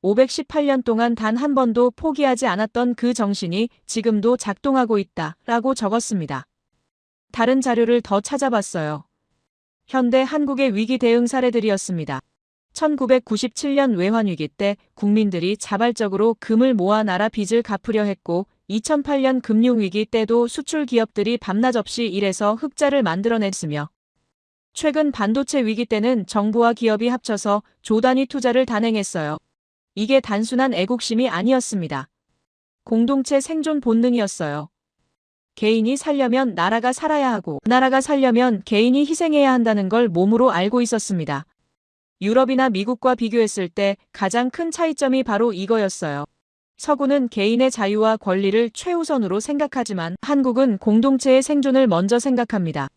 518년 동안 단 한 번도 포기하지 않았던 그 정신이 지금도 작동하고 있다. 라고 적었습니다. 다른 자료를 더 찾아봤어요. 현대 한국의 위기 대응 사례들이었습니다. 1997년 외환위기 때 국민들이 자발적으로 금을 모아 나라 빚을 갚으려 했고 2008년 금융위기 때도 수출 기업들이 밤낮 없이 일해서 흑자를 만들어냈으며 최근 반도체 위기 때는 정부와 기업이 합쳐서 조 단위 투자를 단행했어요. 이게 단순한 애국심이 아니었습니다. 공동체 생존 본능이었어요. 개인이 살려면 나라가 살아야 하고 나라가 살려면 개인이 희생해야 한다는 걸 몸으로 알고 있었습니다. 유럽이나 미국과 비교했을 때 가장 큰 차이점이 바로 이거였어요. 서구는 개인의 자유와 권리를 최우선으로 생각하지만 한국은 공동체의 생존을 먼저 생각합니다.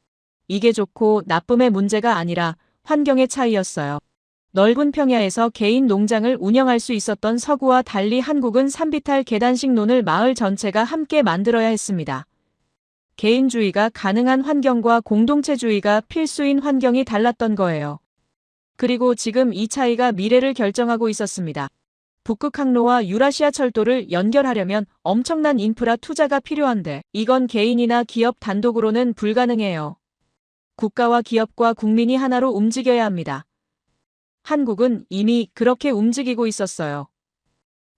이게 좋고 나쁨의 문제가 아니라 환경의 차이였어요. 넓은 평야에서 개인 농장을 운영할 수 있었던 서구와 달리 한국은 산비탈 계단식론을 마을 전체가 함께 만들어야 했습니다. 개인주의가 가능한 환경과 공동체주의가 필수인 환경이 달랐던 거예요. 그리고 지금 이 차이가 미래를 결정하고 있었습니다. 북극 항로와 유라시아 철도를 연결하려면 엄청난 인프라 투자가 필요한데 이건 개인이나 기업 단독으로는 불가능해요. 국가와 기업과 국민이 하나로 움직여야 합니다. 한국은 이미 그렇게 움직이고 있었어요.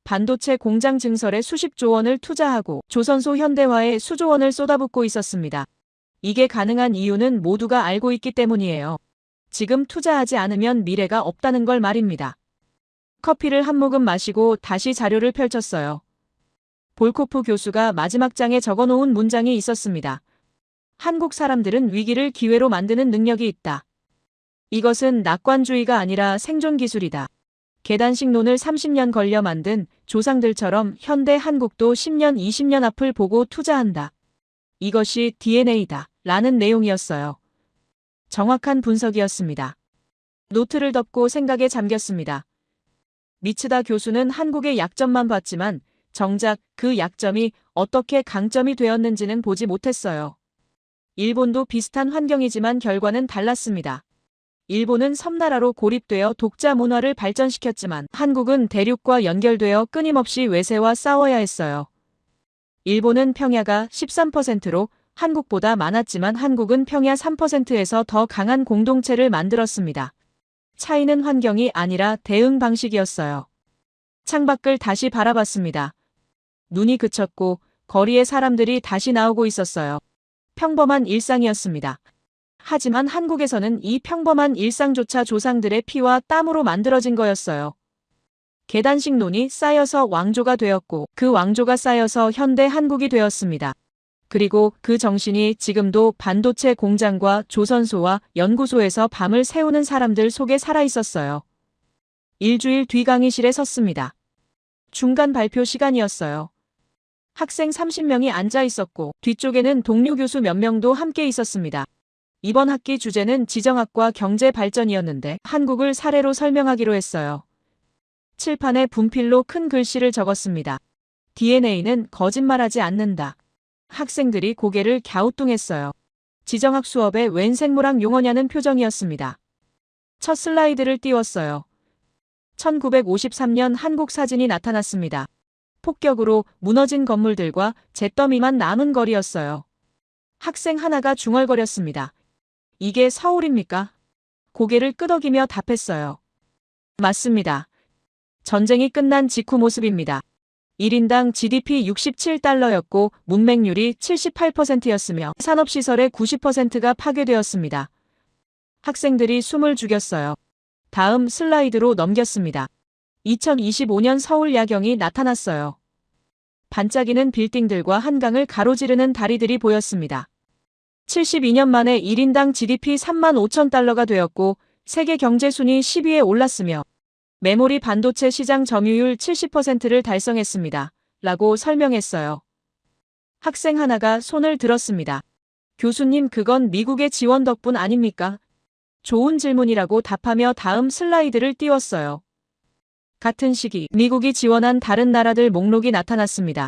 반도체 공장 증설에 수십조 원을 투자하고 조선소 현대화에 수조 원을 쏟아붓고 있었습니다. 이게 가능한 이유는 모두가 알고 있기 때문이에요. 지금 투자하지 않으면 미래가 없다는 걸 말입니다. 커피를 한 모금 마시고 다시 자료를 펼쳤어요. 볼코프 교수가 마지막 장에 적어놓은 문장이 있었습니다. 한국 사람들은 위기를 기회로 만드는 능력이 있다. 이것은 낙관주의가 아니라 생존 기술이다. 계단식론을 30년 걸려 만든 조상들처럼 현대 한국도 10년, 20년 앞을 보고 투자한다. 이것이 DNA다. 라는 내용이었어요. 정확한 분석이었습니다. 노트를 덮고 생각에 잠겼습니다. 미츠다 교수는 한국의 약점만 봤지만 정작 그 약점이 어떻게 강점이 되었는지는 보지 못했어요. 일본도 비슷한 환경이지만 결과는 달랐습니다. 일본은 섬나라로 고립되어 독자 문화를 발전시켰지만 한국은 대륙과 연결되어 끊임없이 외세와 싸워야 했어요. 일본은 평야가 13%로 한국보다 많았지만 한국은 평야 3%에서 더 강한 공동체를 만들었습니다. 차이는 환경이 아니라 대응 방식이었어요. 창밖을 다시 바라봤습니다. 눈이 그쳤고 거리에 사람들이 다시 나오고 있었어요. 평범한 일상이었습니다. 하지만 한국에서는 이 평범한 일상조차 조상들의 피와 땀으로 만들어진 거였어요. 계단식론이 쌓여서 왕조가 되었고 그 왕조가 쌓여서 현대 한국이 되었습니다. 그리고 그 정신이 지금도 반도체 공장과 조선소와 연구소에서 밤을 새우는 사람들 속에 살아있었어요. 일주일 뒤 강의실에 섰습니다. 중간 발표 시간이었어요. 학생 30명이 앉아 있었고 뒤쪽에는 동료 교수 몇 명도 함께 있었습니다. 이번 학기 주제는 지정학과 경제 발전이었는데 한국을 사례로 설명하기로 했어요. 칠판에 분필로 큰 글씨를 적었습니다. DNA는 거짓말하지 않는다. 학생들이 고개를 갸우뚱했어요. 지정학 수업에 웬 생물학 용어냐는 표정이었습니다. 첫 슬라이드를 띄웠어요. 1953년 한국 사진이 나타났습니다. 폭격으로 무너진 건물들과 잿더미만 남은 거리였어요. 학생 하나가 중얼거렸습니다. 이게 서울입니까? 고개를 끄덕이며 답했어요. 맞습니다. 전쟁이 끝난 직후 모습입니다. 1인당 GDP 67달러였고 문맹률이 78%였으며 산업시설의 90%가 파괴되었습니다. 학생들이 숨을 죽였어요. 다음 슬라이드로 넘겼습니다. 2025년 서울 야경이 나타났어요. 반짝이는 빌딩들과 한강을 가로지르는 다리들이 보였습니다. 72년 만에 1인당 GDP 3만 5천 달러가 되었고 세계 경제 순위 10위에 올랐으며 메모리 반도체 시장 점유율 70%를 달성했습니다. 라고 설명했어요. 학생 하나가 손을 들었습니다. 교수님, 그건 미국의 지원 덕분 아닙니까? 좋은 질문이라고 답하며 다음 슬라이드를 띄웠어요. 같은 시기 미국이 지원한 다른 나라들 목록이 나타났습니다.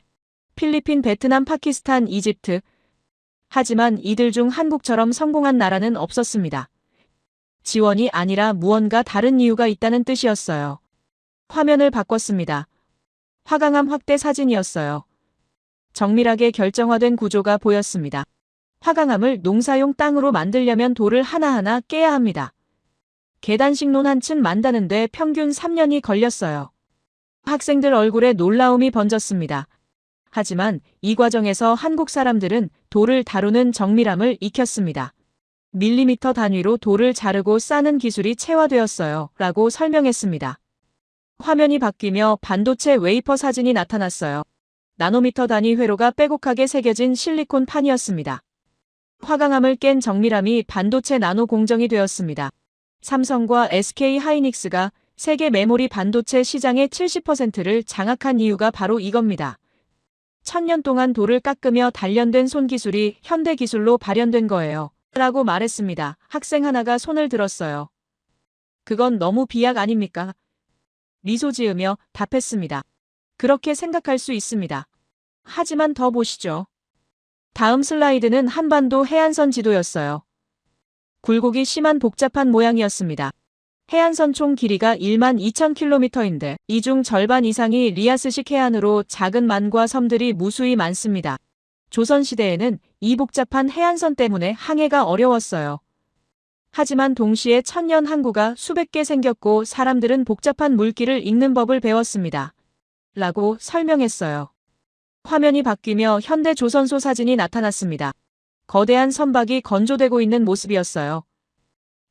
필리핀, 베트남, 파키스탄, 이집트. 하지만 이들 중 한국처럼 성공한 나라는 없었습니다. 지원이 아니라 무언가 다른 이유가 있다는 뜻이었어요. 화면을 바꿨습니다. 화강암 확대 사진이었어요. 정밀하게 결정화된 구조가 보였습니다. 화강암을 농사용 땅으로 만들려면 돌을 하나하나 깨야 합니다. 계단식 논 한 층 만드는데 평균 3년이 걸렸어요. 학생들 얼굴에 놀라움이 번졌습니다. 하지만 이 과정에서 한국 사람들은 돌을 다루는 정밀함을 익혔습니다. 밀리미터 단위로 돌을 자르고 싸는 기술이 체화되었어요. 라고 설명했습니다. 화면이 바뀌며 반도체 웨이퍼 사진이 나타났어요. 나노미터 단위 회로가 빼곡하게 새겨진 실리콘 판이었습니다. 화강암을 깬 정밀함이 반도체 나노 공정이 되었습니다. 삼성과 SK 하이닉스가 세계 메모리 반도체 시장의 70%를 장악한 이유가 바로 이겁니다. 1000년 동안 돌을 깎으며 단련된 손기술이 현대 기술로 발현된 거예요. 라고 말했습니다. 학생 하나가 손을 들었어요. 그건 너무 비약 아닙니까? 미소 지으며 답했습니다. 그렇게 생각할 수 있습니다. 하지만 더 보시죠. 다음 슬라이드는 한반도 해안선 지도였어요. 굴곡이 심한 복잡한 모양이었습니다. 해안선 총 길이가 12,000km인데 이 중 절반 이상이 리아스식 해안으로 작은 만과 섬들이 무수히 많습니다. 조선시대에는 이 복잡한 해안선 때문에 항해가 어려웠어요. 하지만 동시에 천년 항구가 수백 개 생겼고 사람들은 복잡한 물길을 읽는 법을 배웠습니다. 라고 설명했어요. 화면이 바뀌며 현대 조선소 사진이 나타났습니다. 거대한 선박이 건조되고 있는 모습이었어요.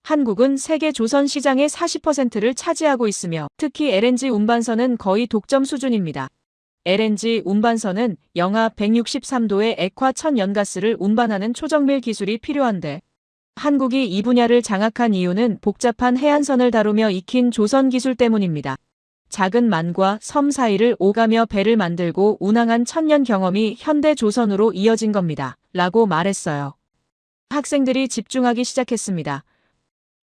한국은 세계 조선 시장의 40%를 차지하고 있으며 특히 LNG 운반선은 거의 독점 수준입니다. LNG 운반선은 영하 163도의 액화 천연가스를 운반하는 초정밀 기술이 필요한데 한국이 이 분야를 장악한 이유는 복잡한 해안선을 다루며 익힌 조선 기술 때문입니다. 작은 만과 섬 사이를 오가며 배를 만들고 운항한 천년 경험이 현대 조선으로 이어진 겁니다. 라고 말했어요. 학생들이 집중하기 시작했습니다.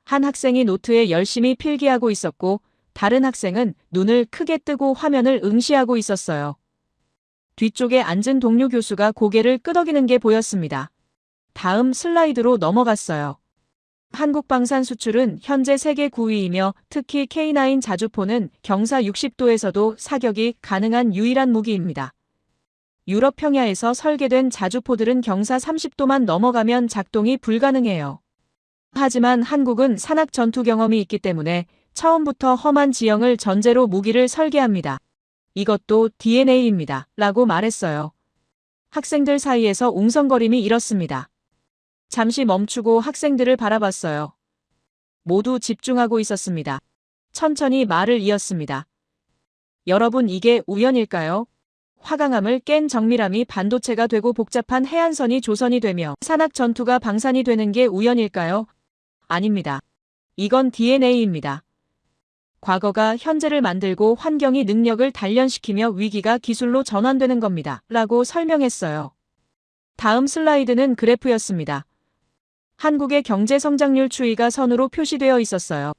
한 학생이 노트에 열심히 필기하고 있었고 다른 학생은 눈을 크게 뜨고 화면을 응시하고 있었어요. 뒤쪽에 앉은 동료 교수가 고개를 끄덕이는 게 보였습니다. 다음 슬라이드로 넘어갔어요. 한국 방산 수출은 현재 세계 9위이며 특히 K9 자주포는 경사 60도에서도 사격이 가능한 유일한 무기입니다. 유럽 평야에서 설계된 자주포들은 경사 30도만 넘어가면 작동이 불가능해요. 하지만 한국은 산악 전투 경험이 있기 때문에 처음부터 험한 지형을 전제로 무기를 설계합니다. 이것도 DNA입니다. 라고 말했어요. 학생들 사이에서 웅성거림이 일었습니다. 잠시 멈추고 학생들을 바라봤어요. 모두 집중하고 있었습니다. 천천히 말을 이었습니다. 여러분, 이게 우연일까요? 화강암을 깬 정밀함이 반도체가 되고 복잡한 해안선이 조선이 되며 산악 전투가 방산이 되는 게 우연일까요? 아닙니다. 이건 DNA입니다. 과거가 현재를 만들고 환경이 능력을 단련시키며 위기가 기술로 전환되는 겁니다. 라고 설명했어요. 다음 슬라이드는 그래프였습니다. 한국의 경제 성장률 추이가 선으로 표시되어 있었어요.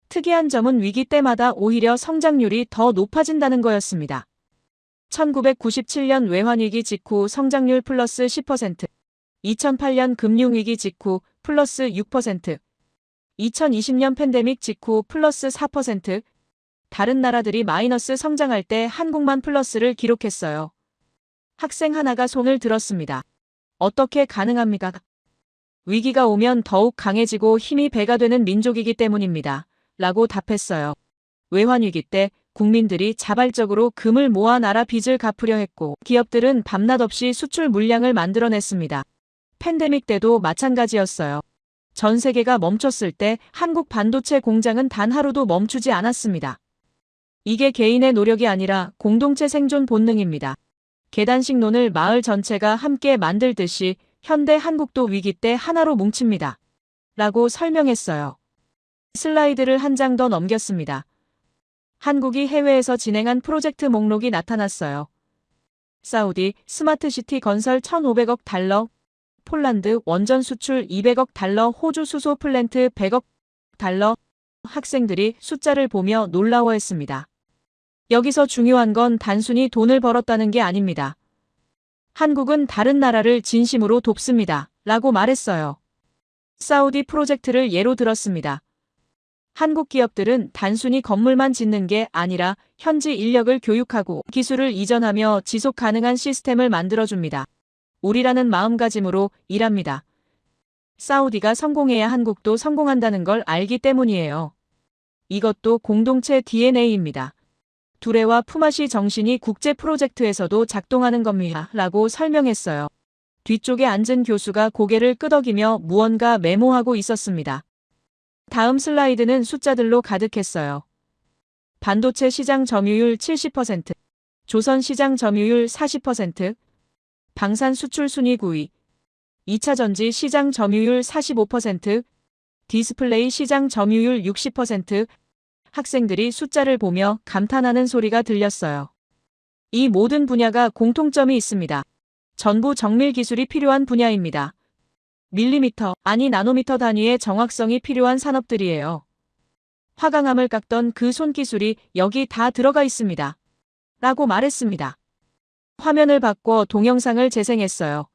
특이한 점은 위기 때마다 오히려 성장률이 더 높아진다는 거였습니다. 1997년 외환위기 직후 성장률 플러스 10%, 2008년 금융위기 직후 플러스 6%, 2020년 팬데믹 직후 플러스 4%, 다른 나라들이 마이너스 성장할 때 한국만 플러스를 기록했어요. 학생 하나가 손을 들었습니다. 어떻게 가능합니까? 위기가 오면 더욱 강해지고 힘이 배가 되는 민족이기 때문입니다. 라고 답했어요. 외환위기 때 국민들이 자발적으로 금을 모아 나라 빚을 갚으려 했고 기업들은 밤낮 없이 수출 물량을 만들어냈습니다. 팬데믹 때도 마찬가지였어요. 전 세계가 멈췄을 때 한국 반도체 공장은 단 하루도 멈추지 않았습니다. 이게 개인의 노력이 아니라 공동체 생존 본능입니다. 계단식 논을 마을 전체가 함께 만들듯이 현대 한국도 위기 때 하나로 뭉칩니다. 라고 설명했어요. 슬라이드를 한 장 더 넘겼습니다. 한국이 해외에서 진행한 프로젝트 목록이 나타났어요. 사우디 스마트시티 건설 1,500억 달러, 폴란드 원전 수출 200억 달러, 호주 수소 플랜트 100억, 달러. 학생들이 숫자를 보며 놀라워했습니다. 여기서 중요한 건 단순히 돈을 벌었다는 게 아닙니다. 한국은 다른 나라를 진심으로 돕습니다. 라고 말했어요. 사우디 프로젝트를 예로 들었습니다. 한국 기업들은 단순히 건물만 짓는 게 아니라 현지 인력을 교육하고 기술을 이전하며 지속 가능한 시스템을 만들어줍니다. 우리라는 마음가짐으로 일합니다. 사우디가 성공해야 한국도 성공한다는 걸 알기 때문이에요. 이것도 공동체 DNA입니다. 두레와 푸마시 정신이 국제 프로젝트에서도 작동하는 겁니다. 라고 설명했어요. 뒤쪽에 앉은 교수가 고개를 끄덕이며 무언가 메모하고 있었습니다. 다음 슬라이드는 숫자들로 가득했어요. 반도체 시장 점유율 70%, 조선 시장 점유율 40%, 방산 수출 순위 9위, 2차 전지 시장 점유율 45%, 디스플레이 시장 점유율 60%, 학생들이 숫자를 보며 감탄하는 소리가 들렸어요. 이 모든 분야가 공통점이 있습니다. 전부 정밀 기술이 필요한 분야입니다. 밀리미터, 아니 나노미터 단위의 정확성이 필요한 산업들이에요. 화강암을 깎던 그 손기술이 여기 다 들어가 있습니다. 라고 말했습니다. 화면을 바꿔 동영상을 재생했어요.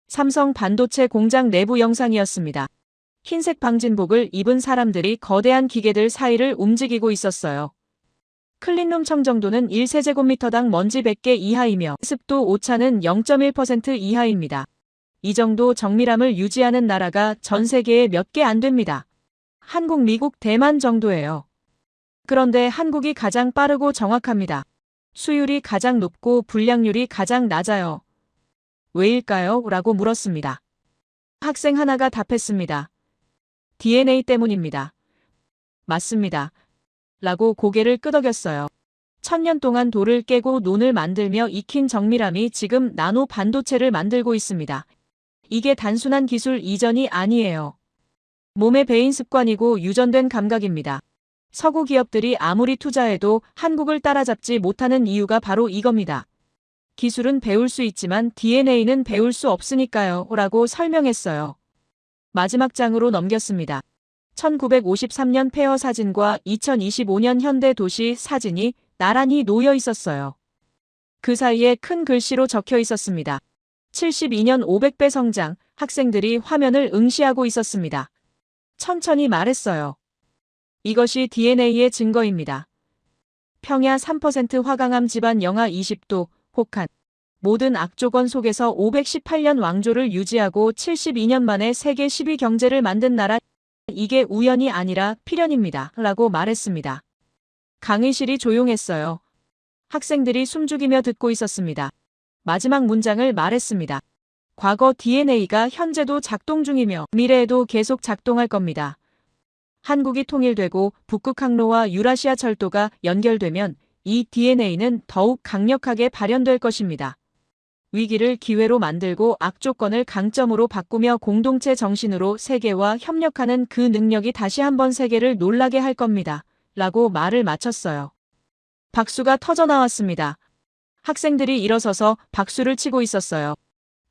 삼성 반도체 공장 내부 영상이었습니다. 흰색 방진복을 입은 사람들이 거대한 기계들 사이를 움직이고 있었어요. 클린룸 청정도는 1세제곱미터당 먼지 100개 이하이며 습도 오차는 0.1% 이하입니다. 이 정도 정밀함을 유지하는 나라가 전 세계에 몇 개 안 됩니다. 한국, 미국, 대만 정도예요. 그런데 한국이 가장 빠르고 정확합니다. 수율이 가장 높고 불량률이 가장 낮아요. 왜일까요? 라고 물었습니다. 학생 하나가 답했습니다. DNA 때문입니다. 맞습니다. 라고 고개를 끄덕였어요. 1000년 동안 돌을 깨고 논을 만들며 익힌 정밀함이 지금 나노 반도체를 만들고 있습니다. 이게 단순한 기술 이전이 아니에요. 몸에 배인 습관이고 유전된 감각입니다. 서구 기업들이 아무리 투자해도 한국을 따라잡지 못하는 이유가 바로 이겁니다. 기술은 배울 수 있지만 DNA는 배울 수 없으니까요. 라고 설명했어요. 마지막 장으로 넘겼습니다. 1953년 폐허 사진과 2025년 현대 도시 사진이 나란히 놓여 있었어요. 그 사이에 큰 글씨로 적혀 있었습니다. 72년 500배 성장, 학생들이 화면을 응시하고 있었습니다. 천천히 말했어요. 이것이 DNA의 증거입니다. 평야 3% 화강암 집안 영하 20도, 혹한. 모든 악조건 속에서 518년 왕조를 유지하고 72년 만에 세계 10위 경제를 만든 나라. 이게 우연이 아니라 필연입니다. 라고 말했습니다. 강의실이 조용했어요. 학생들이 숨죽이며 듣고 있었습니다. 마지막 문장을 말했습니다. 과거 DNA가 현재도 작동 중이며 미래에도 계속 작동할 겁니다. 한국이 통일되고 북극 항로와 유라시아 철도가 연결되면 이 DNA는 더욱 강력하게 발현될 것입니다. 위기를 기회로 만들고 악조건을 강점으로 바꾸며 공동체 정신으로 세계와 협력하는 그 능력이 다시 한번 세계를 놀라게 할 겁니다. 라고 말을 마쳤어요. 박수가 터져 나왔습니다. 학생들이 일어서서 박수를 치고 있었어요.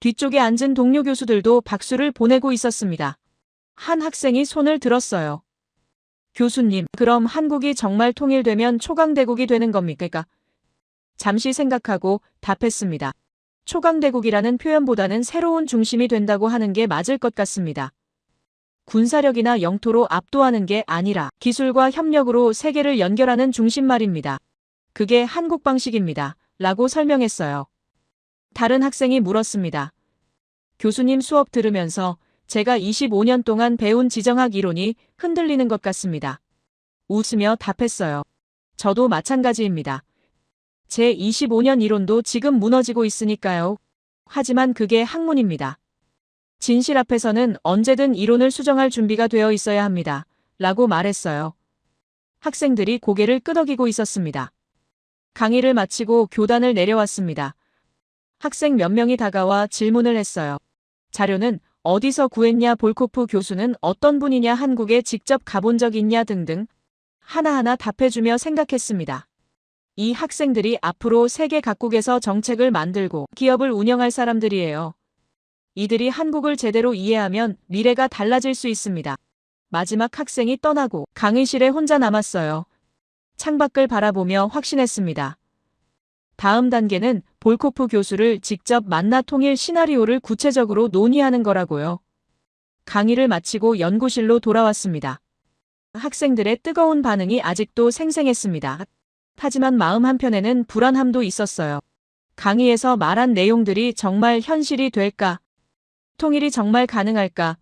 뒤쪽에 앉은 동료 교수들도 박수를 보내고 있었습니다. 한 학생이 손을 들었어요. 교수님, 그럼 한국이 정말 통일되면 초강대국이 되는 겁니까? 잠시 생각하고 답했습니다. 초강대국이라는 표현보다는 새로운 중심이 된다고 하는 게 맞을 것 같습니다. 군사력이나 영토로 압도하는 게 아니라 기술과 협력으로 세계를 연결하는 중심 말입니다. 그게 한국 방식입니다. 라고 설명했어요. 다른 학생이 물었습니다. 교수님 수업 들으면서 제가 25년 동안 배운 지정학 이론이 흔들리는 것 같습니다. 웃으며 답했어요. 저도 마찬가지입니다. 제 25년 이론도 지금 무너지고 있으니까요. 하지만 그게 학문입니다. 진실 앞에서는 언제든 이론을 수정할 준비가 되어 있어야 합니다. 라고 말했어요. 학생들이 고개를 끄덕이고 있었습니다. 강의를 마치고 교단을 내려왔습니다. 학생 몇 명이 다가와 질문을 했어요. 자료는 어디서 구했냐, 볼코프 교수는 어떤 분이냐, 한국에 직접 가본 적 있냐 등등 하나하나 답해주며 생각했습니다. 이 학생들이 앞으로 세계 각국에서 정책을 만들고 기업을 운영할 사람들이에요. 이들이 한국을 제대로 이해하면 미래가 달라질 수 있습니다. 마지막 학생이 떠나고 강의실에 혼자 남았어요. 창밖을 바라보며 확신했습니다. 다음 단계는 볼코프 교수를 직접 만나 통일 시나리오를 구체적으로 논의하는 거라고요. 강의를 마치고 연구실로 돌아왔습니다. 학생들의 뜨거운 반응이 아직도 생생했습니다. 하지만 마음 한편에는 불안함도 있었어요. 강의에서 말한 내용들이 정말 현실이 될까? 통일이 정말 가능할까?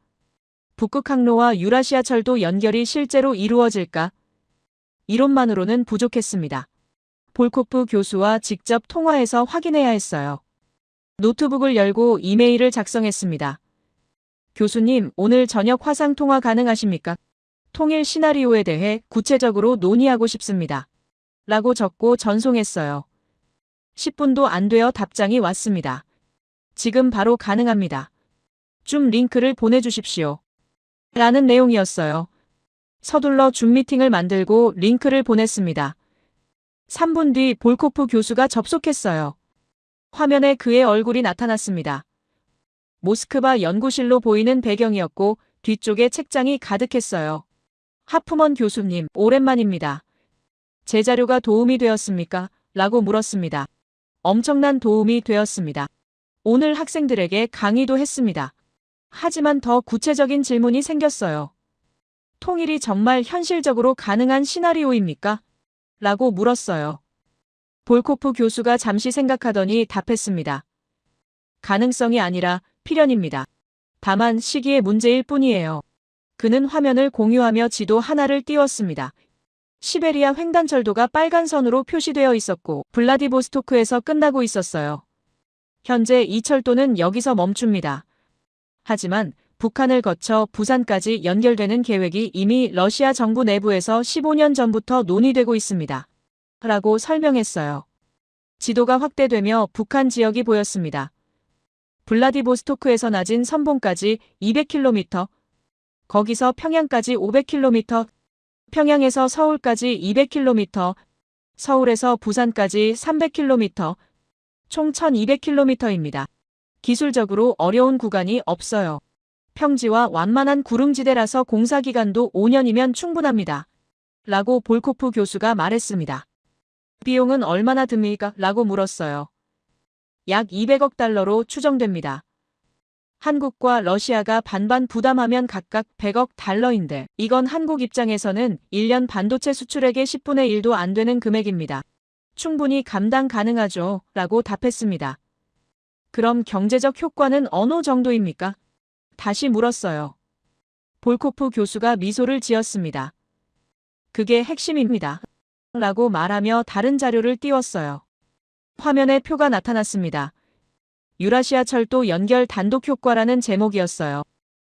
북극 항로와 유라시아철도 연결이 실제로 이루어질까? 이론만으로는 부족했습니다. 볼코프 교수와 직접 통화해서 확인해야 했어요. 노트북을 열고 이메일을 작성했습니다. 교수님, 오늘 저녁 화상 통화 가능하십니까? 통일 시나리오에 대해 구체적으로 논의하고 싶습니다. 라고 적고 전송했어요. 10분도 안 되어 답장이 왔습니다. 지금 바로 가능합니다. 줌 링크를 보내주십시오. 라는 내용이었어요. 서둘러 줌 미팅을 만들고 링크를 보냈습니다. 3분 뒤 볼코프 교수가 접속했어요. 화면에 그의 얼굴이 나타났습니다. 모스크바 연구실로 보이는 배경이었고 뒤쪽에 책장이 가득했어요. 하프먼 교수님, 오랜만입니다. 제 자료가 도움이 되었습니까? 라고 물었습니다. 엄청난 도움이 되었습니다. 오늘 학생들에게 강의도 했습니다. 하지만 더 구체적인 질문이 생겼어요. 통일이 정말 현실적으로 가능한 시나리오입니까? 라고 물었어요. 볼코프 교수가 잠시 생각하더니 답했습니다. 가능성이 아니라 필연입니다. 다만 시기의 문제일 뿐이에요. 그는 화면을 공유하며 지도 하나를 띄웠습니다. 시베리아 횡단철도가 빨간 선으로 표시되어 있었고 블라디보스토크에서 끝나고 있었어요. 현재 이 철도는 여기서 멈춥니다. 하지만 북한을 거쳐 부산까지 연결되는 계획이 이미 러시아 정부 내부에서 15년 전부터 논의되고 있습니다. 라고 설명했어요. 지도가 확대되며 북한 지역이 보였습니다. 블라디보스토크에서 낮은 선봉까지 200km, 거기서 평양까지 500km, 평양에서 서울까지 200km, 서울에서 부산까지 300km, 총 1200km입니다. 기술적으로 어려운 구간이 없어요. 평지와 완만한 구릉지대라서 공사기간도 5년이면 충분합니다. 라고 볼코프 교수가 말했습니다. 비용은 얼마나 듭니까? 라고 물었어요. 약 200억 달러로 추정됩니다. 한국과 러시아가 반반 부담하면 각각 100억 달러인데 이건 한국 입장에서는 1년 반도체 수출액의 10분의 1도 안 되는 금액입니다. 충분히 감당 가능하죠. 라고 답했습니다. 그럼 경제적 효과는 어느 정도입니까? 다시 물었어요. 볼코프 교수가 미소를 지었습니다. 그게 핵심입니다. 라고 말하며 다른 자료를 띄웠어요. 화면에 표가 나타났습니다. 유라시아 철도 연결 단독 효과라는 제목이었어요.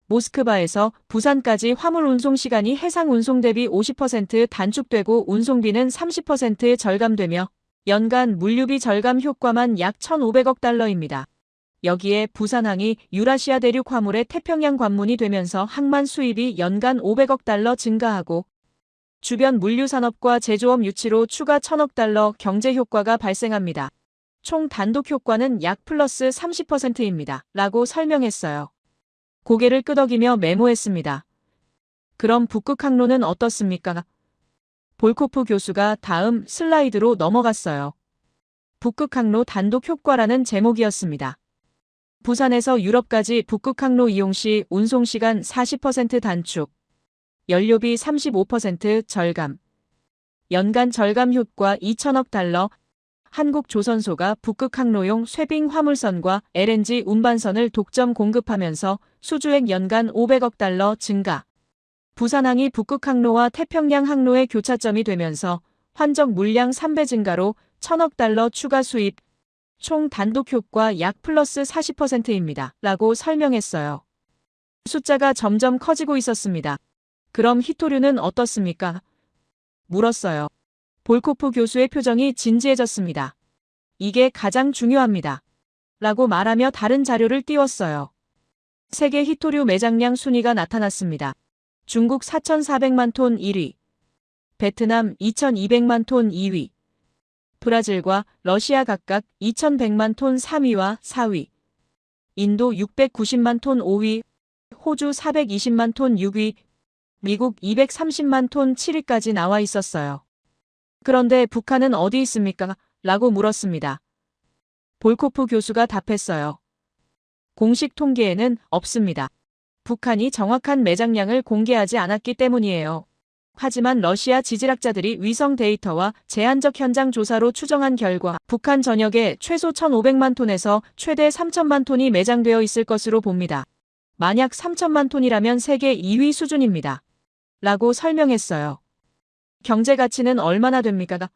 모스크바에서 부산까지 화물 운송 시간이 해상 운송 대비 50% 단축되고 운송비는 30% 절감되며 연간 물류비 절감 효과만 약 1,500억 달러입니다. 여기에 부산항이 유라시아 대륙 화물의 태평양 관문이 되면서 항만 수입이 연간 500억 달러 증가하고 주변 물류산업과 제조업 유치로 추가 1,000억 달러 경제 효과가 발생합니다. 총 단독 효과는 약 플러스 30%입니다. 라고 설명했어요. 고개를 끄덕이며 메모했습니다. 그럼 북극 항로는 어떻습니까? 볼코프 교수가 다음 슬라이드로 넘어갔어요. 북극 항로 단독 효과라는 제목이었습니다. 부산에서 유럽까지 북극 항로 이용 시 운송시간 40% 단축, 연료비 35% 절감, 연간 절감 효과 2,000억 달러, 한국조선소가 북극 항로용 쇠빙 화물선과 LNG 운반선을 독점 공급하면서 수주액 연간 500억 달러 증가, 부산항이 북극 항로와 태평양 항로의 교차점이 되면서 환적 물량 3배 증가로 1,000억 달러 추가 수입, 총 단독 효과 약 플러스 40%입니다. 라고 설명했어요. 숫자가 점점 커지고 있었습니다. 그럼 히토류는 어떻습니까? 물었어요. 볼코프 교수의 표정이 진지해졌습니다. 이게 가장 중요합니다. 라고 말하며 다른 자료를 띄웠어요. 세계 히토류 매장량 순위가 나타났습니다. 중국 4,400만 톤 1위, 베트남 2,200만 톤 2위, 브라질과 러시아 각각 2,100만 톤 3위와 4위, 인도 690만 톤 5위, 호주 420만 톤 6위, 미국 230만 톤 7위까지 나와 있었어요. 그런데 북한은 어디 있습니까? 라고 물었습니다. 볼코프 교수가 답했어요. 공식 통계에는 없습니다. 북한이 정확한 매장량을 공개하지 않았기 때문이에요. 하지만 러시아 지질학자들이 위성 데이터와 제한적 현장 조사로 추정한 결과 북한 전역에 최소 1,500만 톤에서 최대 3,000만 톤이 매장되어 있을 것으로 봅니다. 만약 3,000만 톤이라면 세계 2위 수준입니다. 라고 설명했어요. 경제 가치는 얼마나 됩니까?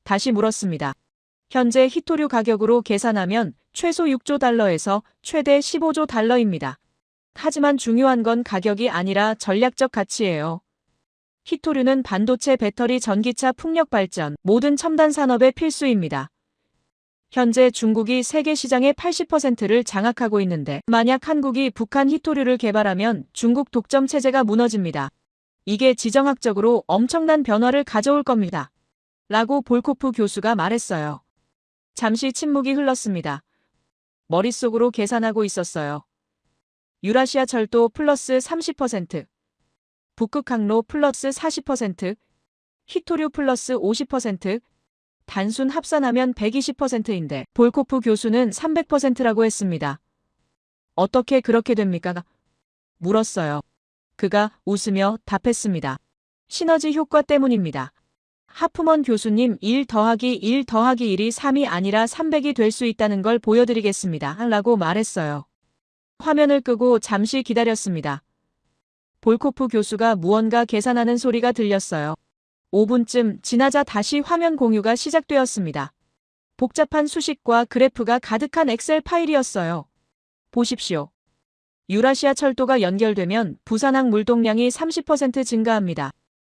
다시 물었습니다. 현재 히토류 가격으로 계산하면 최소 6조 달러에서 최대 15조 달러입니다. 하지만 중요한 건 가격이 아니라 전략적 가치예요. 히토류는 반도체, 배터리, 전기차, 풍력 발전, 모든 첨단 산업의 필수입니다. 현재 중국이 세계 시장의 80%를 장악하고 있는데 만약 한국이 북한 히토류를 개발하면 중국 독점 체제가 무너집니다. 이게 지정학적으로 엄청난 변화를 가져올 겁니다. 라고 볼코프 교수가 말했어요. 잠시 침묵이 흘렀습니다. 머릿속으로 계산하고 있었어요. 유라시아 철도 플러스 30%, 북극 항로 플러스 40%, 히토류 플러스 50%, 단순 합산하면 120%인데 볼코프 교수는 300%라고 했습니다. 어떻게 그렇게 됩니까? 물었어요. 그가 웃으며 답했습니다. 시너지 효과 때문입니다. 하프먼 교수님 1 더하기 1 더하기 1이 3이 아니라 300이 될 수 있다는 걸 보여드리겠습니다. 라고 말했어요. 화면을 끄고 잠시 기다렸습니다. 볼코프 교수가 무언가 계산하는 소리가 들렸어요. 5분쯤 지나자 다시 화면 공유가 시작되었습니다. 복잡한 수식과 그래프가 가득한 엑셀 파일이었어요. 보십시오. 유라시아 철도가 연결되면 부산항 물동량이 30% 증가합니다.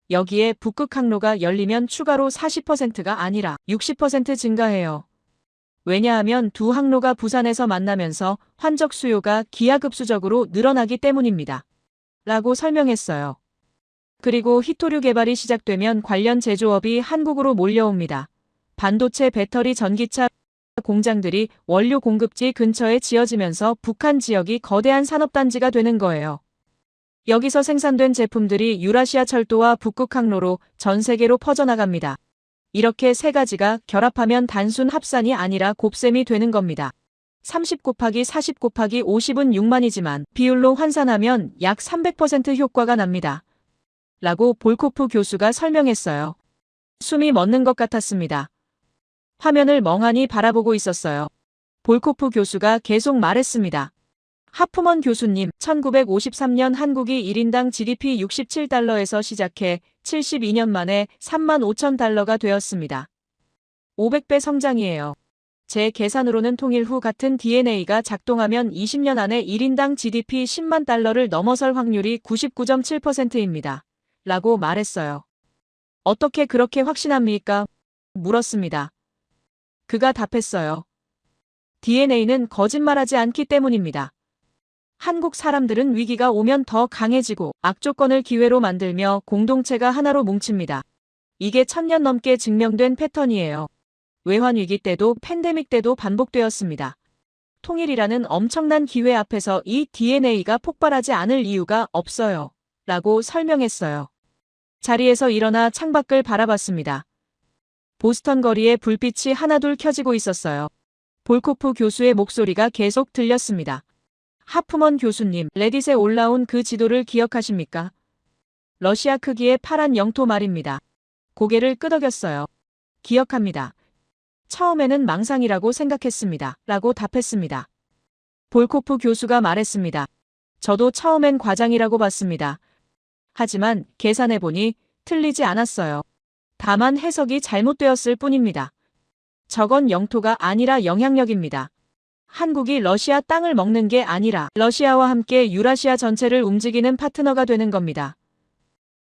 여기에 북극 항로가 열리면 추가로 40%가 아니라 60% 증가해요. 왜냐하면 두 항로가 부산에서 만나면서 환적 수요가 기하급수적으로 늘어나기 때문입니다. 라고 설명했어요. 그리고 히토류 개발이 시작되면 관련 제조업이 한국으로 몰려옵니다. 반도체, 배터리, 전기차 공장들이 원료 공급지 근처에 지어지면서 북한 지역이 거대한 산업단지가 되는 거예요. 여기서 생산된 제품들이 유라시아 철도와 북극 항로로 전 세계로 퍼져나갑니다. 이렇게 세 가지가 결합하면 단순 합산이 아니라 곱셈이 되는 겁니다. 30 곱하기 40 곱하기 50은 6만이지만 비율로 환산하면 약 300% 효과가 납니다. 라고 볼코프 교수가 설명했어요. 숨이 멎는 것 같았습니다. 화면을 멍하니 바라보고 있었어요. 볼코프 교수가 계속 말했습니다. 하프먼 교수님, 1953년 한국이 1인당 GDP 67달러에서 시작해 72년 만에 3만 5천 달러가 되었습니다. 500배 성장이에요. 제 계산으로는 통일 후 같은 DNA가 작동하면 20년 안에 1인당 GDP 10만 달러를 넘어설 확률이 99.7%입니다. 라고 말했어요. 어떻게 그렇게 확신합니까? 물었습니다. 그가 답했어요. DNA는 거짓말하지 않기 때문입니다. 한국 사람들은 위기가 오면 더 강해지고 악조건을 기회로 만들며 공동체가 하나로 뭉칩니다. 이게 1000년 넘게 증명된 패턴이에요. 외환위기 때도 팬데믹 때도 반복되었습니다. 통일이라는 엄청난 기회 앞에서 이 DNA가 폭발하지 않을 이유가 없어요. 라고 설명했어요. 자리에서 일어나 창밖을 바라봤습니다. 보스턴 거리에 불빛이 하나둘 켜지고 있었어요. 볼코프 교수의 목소리가 계속 들렸습니다. 하프먼 교수님, 레딧에 올라온 그 지도를 기억하십니까? 러시아 크기의 파란 영토 말입니다. 고개를 끄덕였어요. 기억합니다. 처음에는 망상이라고 생각했습니다. 라고 답했습니다. 볼코프 교수가 말했습니다. 저도 처음엔 과장이라고 봤습니다. 하지만 계산해보니 틀리지 않았어요. 다만 해석이 잘못되었을 뿐입니다. 저건 영토가 아니라 영향력입니다. 한국이 러시아 땅을 먹는 게 아니라 러시아와 함께 유라시아 전체를 움직이는 파트너가 되는 겁니다.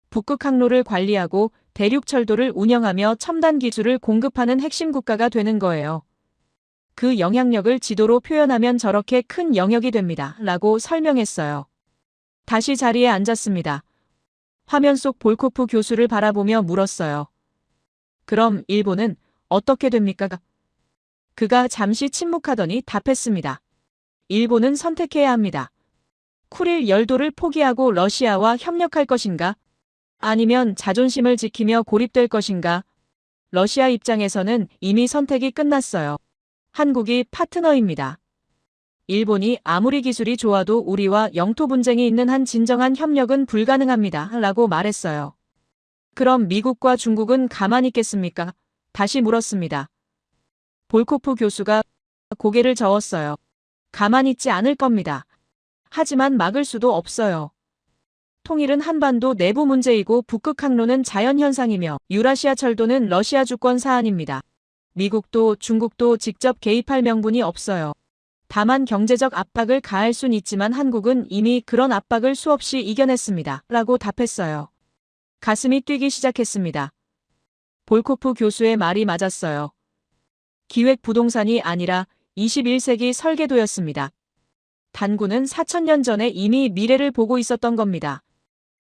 북극 항로를 관리하고 대륙 철도를 운영하며 첨단 기술을 공급하는 핵심 국가가 되는 거예요. 그 영향력을 지도로 표현하면 저렇게 큰 영역이 됩니다. 라고 설명했어요. 다시 자리에 앉았습니다. 화면 속 볼코프 교수를 바라보며 물었어요. 그럼 일본은 어떻게 됩니까? 그가 잠시 침묵하더니 답했습니다. 일본은 선택해야 합니다. 쿠릴 열도를 포기하고 러시아와 협력할 것인가? 아니면 자존심을 지키며 고립될 것인가? 러시아 입장에서는 이미 선택이 끝났어요. 한국이 파트너입니다. 일본이 아무리 기술이 좋아도 우리와 영토 분쟁이 있는 한 진정한 협력은 불가능합니다. 라고 말했어요. 그럼 미국과 중국은 가만히 있겠습니까? 다시 물었습니다. 볼코프 교수가 고개를 저었어요. 가만히 있지 않을 겁니다. 하지만 막을 수도 없어요. 통일은 한반도 내부 문제이고 북극 항로는 자연현상이며 유라시아 철도는 러시아 주권 사안입니다. 미국도 중국도 직접 개입할 명분이 없어요. 다만 경제적 압박을 가할 순 있지만 한국은 이미 그런 압박을 수없이 이겨냈습니다. 라고 답했어요. 가슴이 뛰기 시작했습니다. 볼코프 교수의 말이 맞았어요. 기획 부동산이 아니라 21세기 설계도였습니다. 단군은 4,000년 전에 이미 미래를 보고 있었던 겁니다.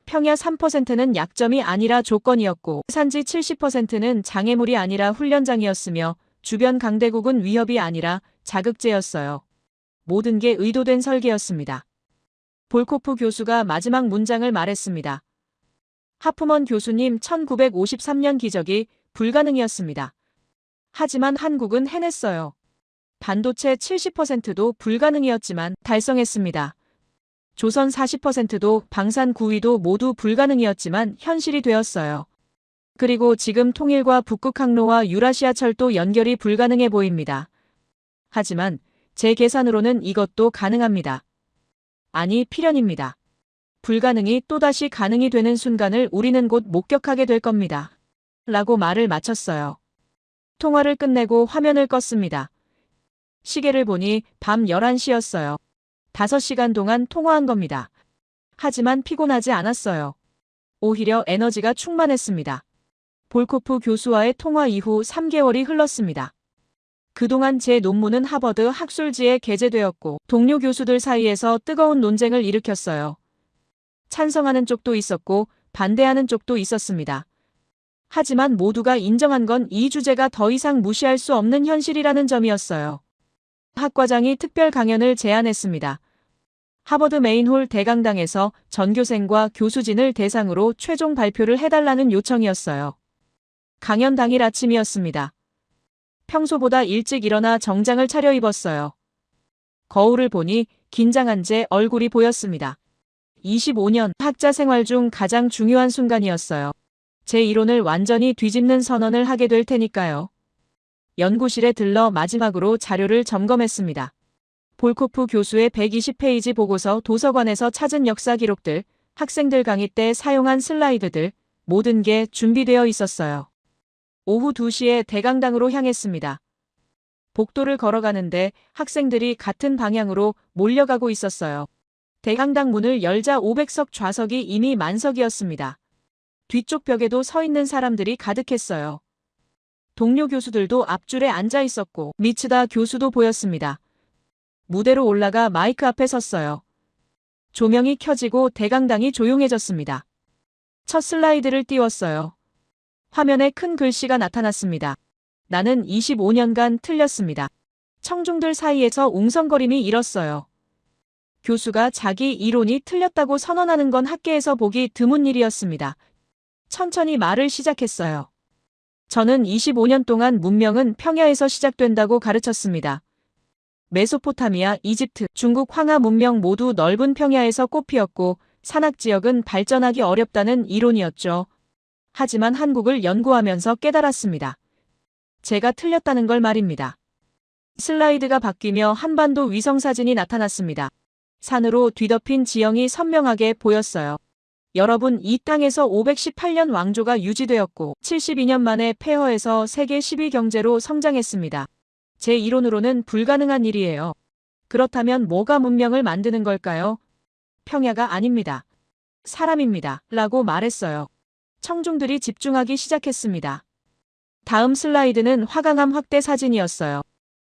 평야 3%는 약점이 아니라 조건이었고 산지 70%는 장애물이 아니라 훈련장이었으며 주변 강대국은 위협이 아니라 자극제였어요. 모든 게 의도된 설계였습니다. 볼코프 교수가 마지막 문장을 말했습니다. 하프먼 교수님 1953년 기적이 불가능이었습니다. 하지만 한국은 해냈어요. 반도체 70%도 불가능이었지만 달성했습니다. 조선 40%도 방산 9위도 모두 불가능이었지만 현실이 되었어요. 그리고 지금 통일과 북극 항로와 유라시아 철도 연결이 불가능해 보입니다. 하지만 제 계산으로는 이것도 가능합니다. 아니, 필연입니다. 불가능이 또다시 가능이 되는 순간을 우리는 곧 목격하게 될 겁니다. 라고 말을 마쳤어요. 통화를 끝내고 화면을 껐습니다. 시계를 보니 밤 11시였어요. 5시간 동안 통화한 겁니다. 하지만 피곤하지 않았어요. 오히려 에너지가 충만했습니다. 볼코프 교수와의 통화 이후 3개월이 흘렀습니다. 그동안 제 논문은 하버드 학술지에 게재되었고 동료 교수들 사이에서 뜨거운 논쟁을 일으켰어요. 찬성하는 쪽도 있었고 반대하는 쪽도 있었습니다. 하지만 모두가 인정한 건 이 주제가 더 이상 무시할 수 없는 현실이라는 점이었어요. 학과장이 특별 강연을 제안했습니다. 하버드 메인홀 대강당에서 전교생과 교수진을 대상으로 최종 발표를 해달라는 요청이었어요. 강연 당일 아침이었습니다. 평소보다 일찍 일어나 정장을 차려입었어요. 거울을 보니 긴장한 제 얼굴이 보였습니다. 25년 학자 생활 중 가장 중요한 순간이었어요. 제 이론을 완전히 뒤집는 선언을 하게 될 테니까요. 연구실에 들러 마지막으로 자료를 점검했습니다. 볼코프 교수의 120페이지 보고서, 도서관에서 찾은 역사 기록들, 학생들 강의 때 사용한 슬라이드들, 모든 게 준비되어 있었어요. 오후 2시에 대강당으로 향했습니다. 복도를 걸어가는데 학생들이 같은 방향으로 몰려가고 있었어요. 대강당 문을 열자 500석 좌석이 이미 만석이었습니다. 뒤쪽 벽에도 서 있는 사람들이 가득했어요. 동료 교수들도 앞줄에 앉아 있었고 미츠다 교수도 보였습니다. 무대로 올라가 마이크 앞에 섰어요. 조명이 켜지고 대강당이 조용해졌습니다. 첫 슬라이드를 띄웠어요. 화면에 큰 글씨가 나타났습니다. 나는 25년간 틀렸습니다. 청중들 사이에서 웅성거림이 일었어요. 교수가 자기 이론이 틀렸다고 선언하는 건 학계에서 보기 드문 일이었습니다. 천천히 말을 시작했어요. 저는 25년 동안 문명은 평야에서 시작된다고 가르쳤습니다. 메소포타미아, 이집트, 중국 황하 문명 모두 넓은 평야에서 꽃피었고 산악 지역은 발전하기 어렵다는 이론이었죠. 하지만 한국을 연구하면서 깨달았습니다. 제가 틀렸다는 걸 말입니다. 슬라이드가 바뀌며 한반도 위성사진이 나타났습니다. 산으로 뒤덮인 지형이 선명하게 보였어요. 여러분, 이 땅에서 518년 왕조가 유지되었고 72년 만에 폐허에서 세계 10위 경제로 성장했습니다. 제 이론으로는 불가능한 일이에요. 그렇다면 뭐가 문명을 만드는 걸까요? 평야가 아닙니다. 사람입니다. 라고 말했어요. 청중들이 집중하기 시작했습니다. 다음 슬라이드는 화강암 확대 사진이었어요.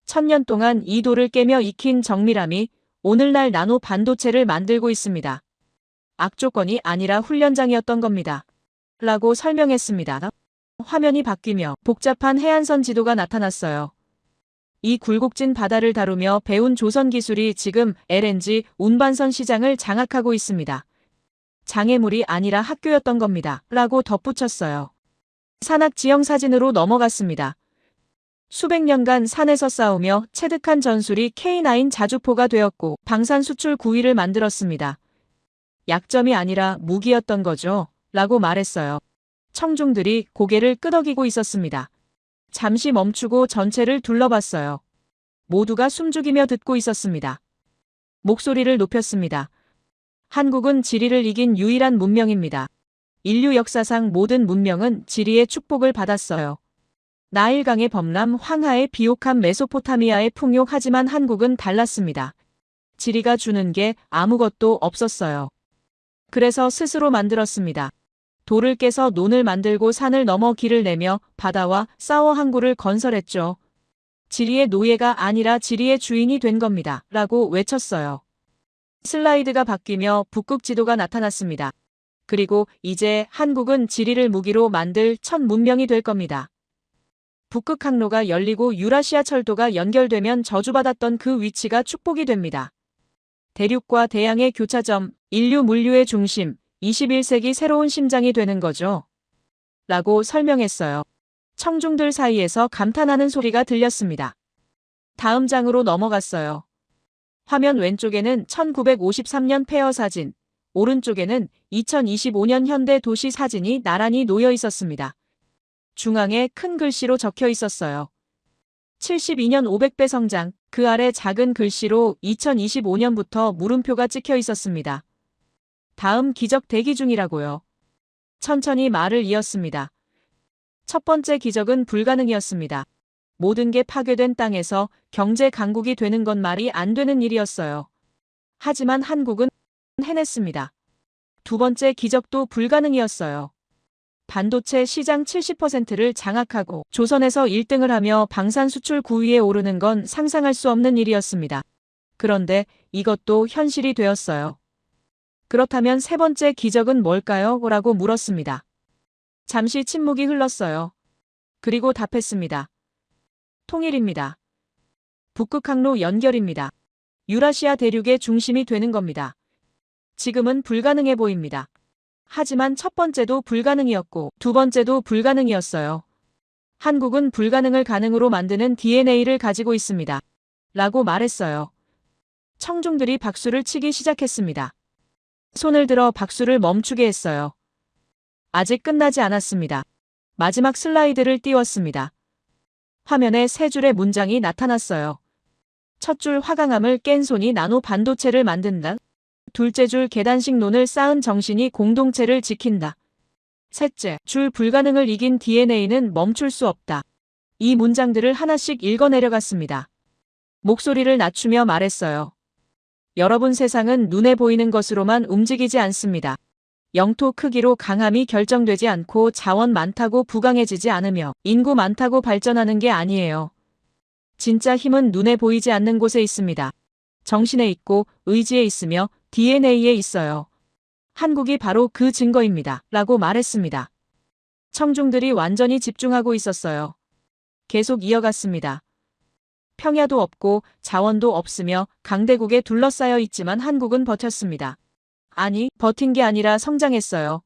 1000년 동안 이 돌을 깨며 익힌 정밀함이 오늘날 나노 반도체를 만들고 있습니다. 악조건이 아니라 훈련장이었던 겁니다. 라고 설명했습니다. 화면이 바뀌며 복잡한 해안선 지도가 나타났어요. 이 굴곡진 바다를 다루며 배운 조선 기술이 지금 LNG 운반선 시장을 장악하고 있습니다. 장애물이 아니라 학교였던 겁니다. 라고 덧붙였어요. 산악 지형 사진으로 넘어갔습니다. 수백 년간 산에서 싸우며 체득한 전술이 K9 자주포가 되었고 방산 수출 9위를 만들었습니다. 약점이 아니라 무기였던 거죠. 라고 말했어요. 청중들이 고개를 끄덕이고 있었습니다. 잠시 멈추고 전체를 둘러봤어요. 모두가 숨죽이며 듣고 있었습니다. 목소리를 높였습니다. 한국은 지리를 이긴 유일한 문명입니다. 인류 역사상 모든 문명은 지리의 축복을 받았어요. 나일강의 범람, 황하의 비옥한 메소포타미아의 풍요. 하지만 한국은 달랐습니다. 지리가 주는 게 아무것도 없었어요. 그래서 스스로 만들었습니다. 돌을 깨서 논을 만들고 산을 넘어 길을 내며 바다와 싸워 항구를 건설했죠. 지리의 노예가 아니라 지리의 주인이 된 겁니다. 라고 외쳤어요. 슬라이드가 바뀌며 북극 지도가 나타났습니다. 그리고 이제 한국은 지리를 무기로 만들 첫 문명이 될 겁니다. 북극 항로가 열리고 유라시아 철도가 연결되면 저주받았던 그 위치가 축복이 됩니다. 대륙과 대양의 교차점, 인류 물류의 중심, 21세기 새로운 심장이 되는 거죠. 라고 설명했어요. 청중들 사이에서 감탄하는 소리가 들렸습니다. 다음 장으로 넘어갔어요. 화면 왼쪽에는 1953년 폐허 사진, 오른쪽에는 2025년 현대 도시 사진이 나란히 놓여 있었습니다. 중앙에 큰 글씨로 적혀 있었어요. 72년 500배 성장, 그 아래 작은 글씨로 2025년부터 물음표가 찍혀 있었습니다. 다음 기적 대기 중이라고요. 천천히 말을 이었습니다. 첫 번째 기적은 불가능이었습니다. 모든 게 파괴된 땅에서 경제 강국이 되는 건 말이 안 되는 일이었어요. 하지만 한국은 해냈습니다. 두 번째 기적도 불가능이었어요. 반도체 시장 70%를 장악하고 조선에서 1등을 하며 방산 수출 9위에 오르는 건 상상할 수 없는 일이었습니다. 그런데 이것도 현실이 되었어요. 그렇다면 세 번째 기적은 뭘까요? 라고 물었습니다. 잠시 침묵이 흘렀어요. 그리고 답했습니다. 통일입니다. 북극 항로 연결입니다. 유라시아 대륙의 중심이 되는 겁니다. 지금은 불가능해 보입니다. 하지만 첫 번째도 불가능이었고 두 번째도 불가능이었어요. 한국은 불가능을 가능으로 만드는 DNA를 가지고 있습니다. 라고 말했어요. 청중들이 박수를 치기 시작했습니다. 손을 들어 박수를 멈추게 했어요. 아직 끝나지 않았습니다. 마지막 슬라이드를 띄웠습니다. 화면에 세 줄의 문장이 나타났어요. 첫 줄 화강암을 깬 손이 나노 반도체를 만든다. 둘째 줄 계단식 논을 쌓은 정신이 공동체를 지킨다. 셋째 줄 불가능을 이긴 DNA는 멈출 수 없다. 이 문장들을 하나씩 읽어내려갔습니다. 목소리를 낮추며 말했어요. 여러분, 세상은 눈에 보이는 것으로만 움직이지 않습니다. 영토 크기로 강함이 결정되지 않고 자원 많다고 부강해지지 않으며 인구 많다고 발전하는 게 아니에요. 진짜 힘은 눈에 보이지 않는 곳에 있습니다. 정신에 있고 의지에 있으며 DNA에 있어요. 한국이 바로 그 증거입니다. 라고 말했습니다. 청중들이 완전히 집중하고 있었어요. 계속 이어갔습니다. 평야도 없고 자원도 없으며 강대국에 둘러싸여 있지만 한국은 버텼습니다. 아니, 버틴 게 아니라 성장했어요.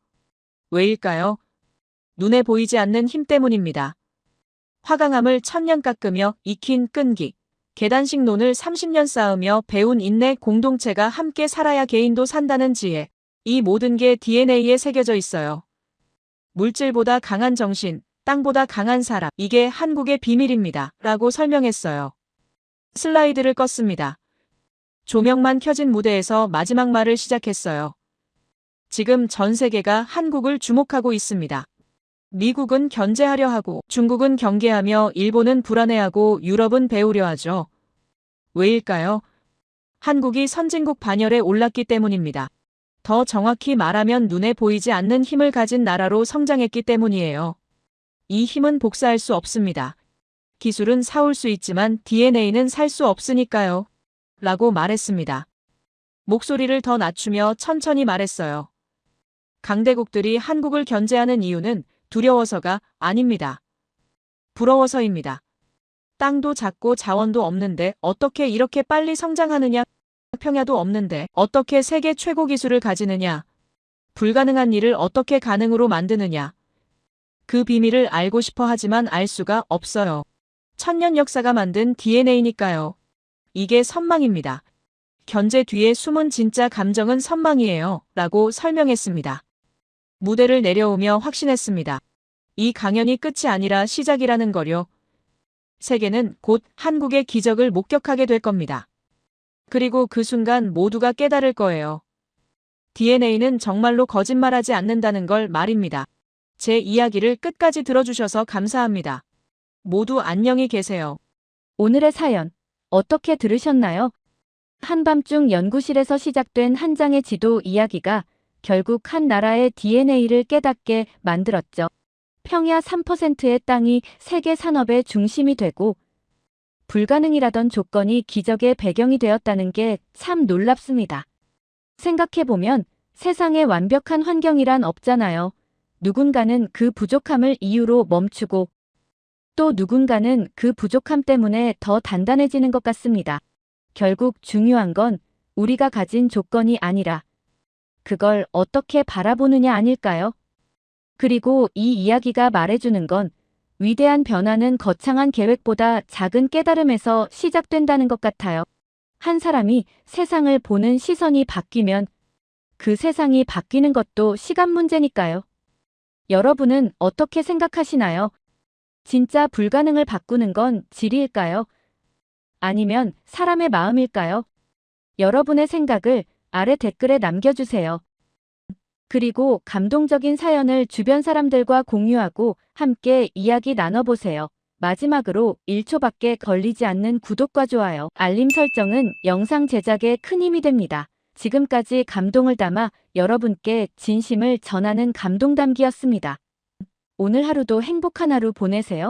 왜일까요? 눈에 보이지 않는 힘 때문입니다. 화강암을 1000년 깎으며 익힌 끈기, 계단식 논을 30년 쌓으며 배운 인내, 공동체가 함께 살아야 개인도 산다는 지혜. 이 모든 게 DNA에 새겨져 있어요. 물질보다 강한 정신, 땅보다 강한 사람. 이게 한국의 비밀입니다. 라고 설명했어요. 슬라이드를 껐습니다. 조명만 켜진 무대에서 마지막 말을 시작했어요. 지금 전 세계가 한국을 주목하고 있습니다. 미국은 견제하려 하고 중국은 경계하며 일본은 불안해하고 유럽은 배우려 하죠. 왜일까요? 한국이 선진국 반열에 올랐기 때문입니다. 더 정확히 말하면 눈에 보이지 않는 힘을 가진 나라로 성장했기 때문이에요. 이 힘은 복사할 수 없습니다. 기술은 사올 수 있지만 DNA는 살 수 없으니까요. 라고 말했습니다. 목소리를 더 낮추며 천천히 말했어요. 강대국들이 한국을 견제하는 이유는 두려워서가 아닙니다. 부러워서입니다. 땅도 작고 자원도 없는데 어떻게 이렇게 빨리 성장하느냐? 평야도 없는데 어떻게 세계 최고 기술을 가지느냐? 불가능한 일을 어떻게 가능으로 만드느냐? 그 비밀을 알고 싶어 하지만 알 수가 없어요. 천년 역사가 만든 DNA니까요. 이게 선망입니다. 견제 뒤에 숨은 진짜 감정은 선망이에요. 라고 설명했습니다. 무대를 내려오며 확신했습니다. 이 강연이 끝이 아니라 시작이라는 거요. 세계는 곧 한국의 기적을 목격하게 될 겁니다. 그리고 그 순간 모두가 깨달을 거예요. DNA는 정말로 거짓말하지 않는다는 걸 말입니다. 제 이야기를 끝까지 들어주셔서 감사합니다. 모두 안녕히 계세요. 오늘의 사연 어떻게 들으셨나요? 한밤중 연구실에서 시작된 한 장의 지도 이야기가 결국 한 나라의 DNA를 깨닫게 만들었죠. 평야 3%의 땅이 세계 산업의 중심이 되고 불가능이라던 조건이 기적의 배경이 되었다는 게 참 놀랍습니다. 생각해보면 세상에 완벽한 환경이란 없잖아요. 누군가는 그 부족함을 이유로 멈추고 또 누군가는 그 부족함 때문에 더 단단해지는 것 같습니다. 결국 중요한 건 우리가 가진 조건이 아니라 그걸 어떻게 바라보느냐 아닐까요? 그리고 이 이야기가 말해주는 건 위대한 변화는 거창한 계획보다 작은 깨달음에서 시작된다는 것 같아요. 한 사람이 세상을 보는 시선이 바뀌면 그 세상이 바뀌는 것도 시간 문제니까요. 여러분은 어떻게 생각하시나요? 진짜 불가능을 바꾸는 건 지리일까요? 아니면 사람의 마음일까요? 여러분의 생각을 아래 댓글에 남겨주세요. 그리고 감동적인 사연을 주변 사람들과 공유하고 함께 이야기 나눠보세요. 마지막으로 1초밖에 걸리지 않는 구독과 좋아요, 알림 설정은 영상 제작에 큰 힘이 됩니다. 지금까지 감동을 담아 여러분께 진심을 전하는 감동담기였습니다. 오늘 하루도 행복한 하루 보내세요.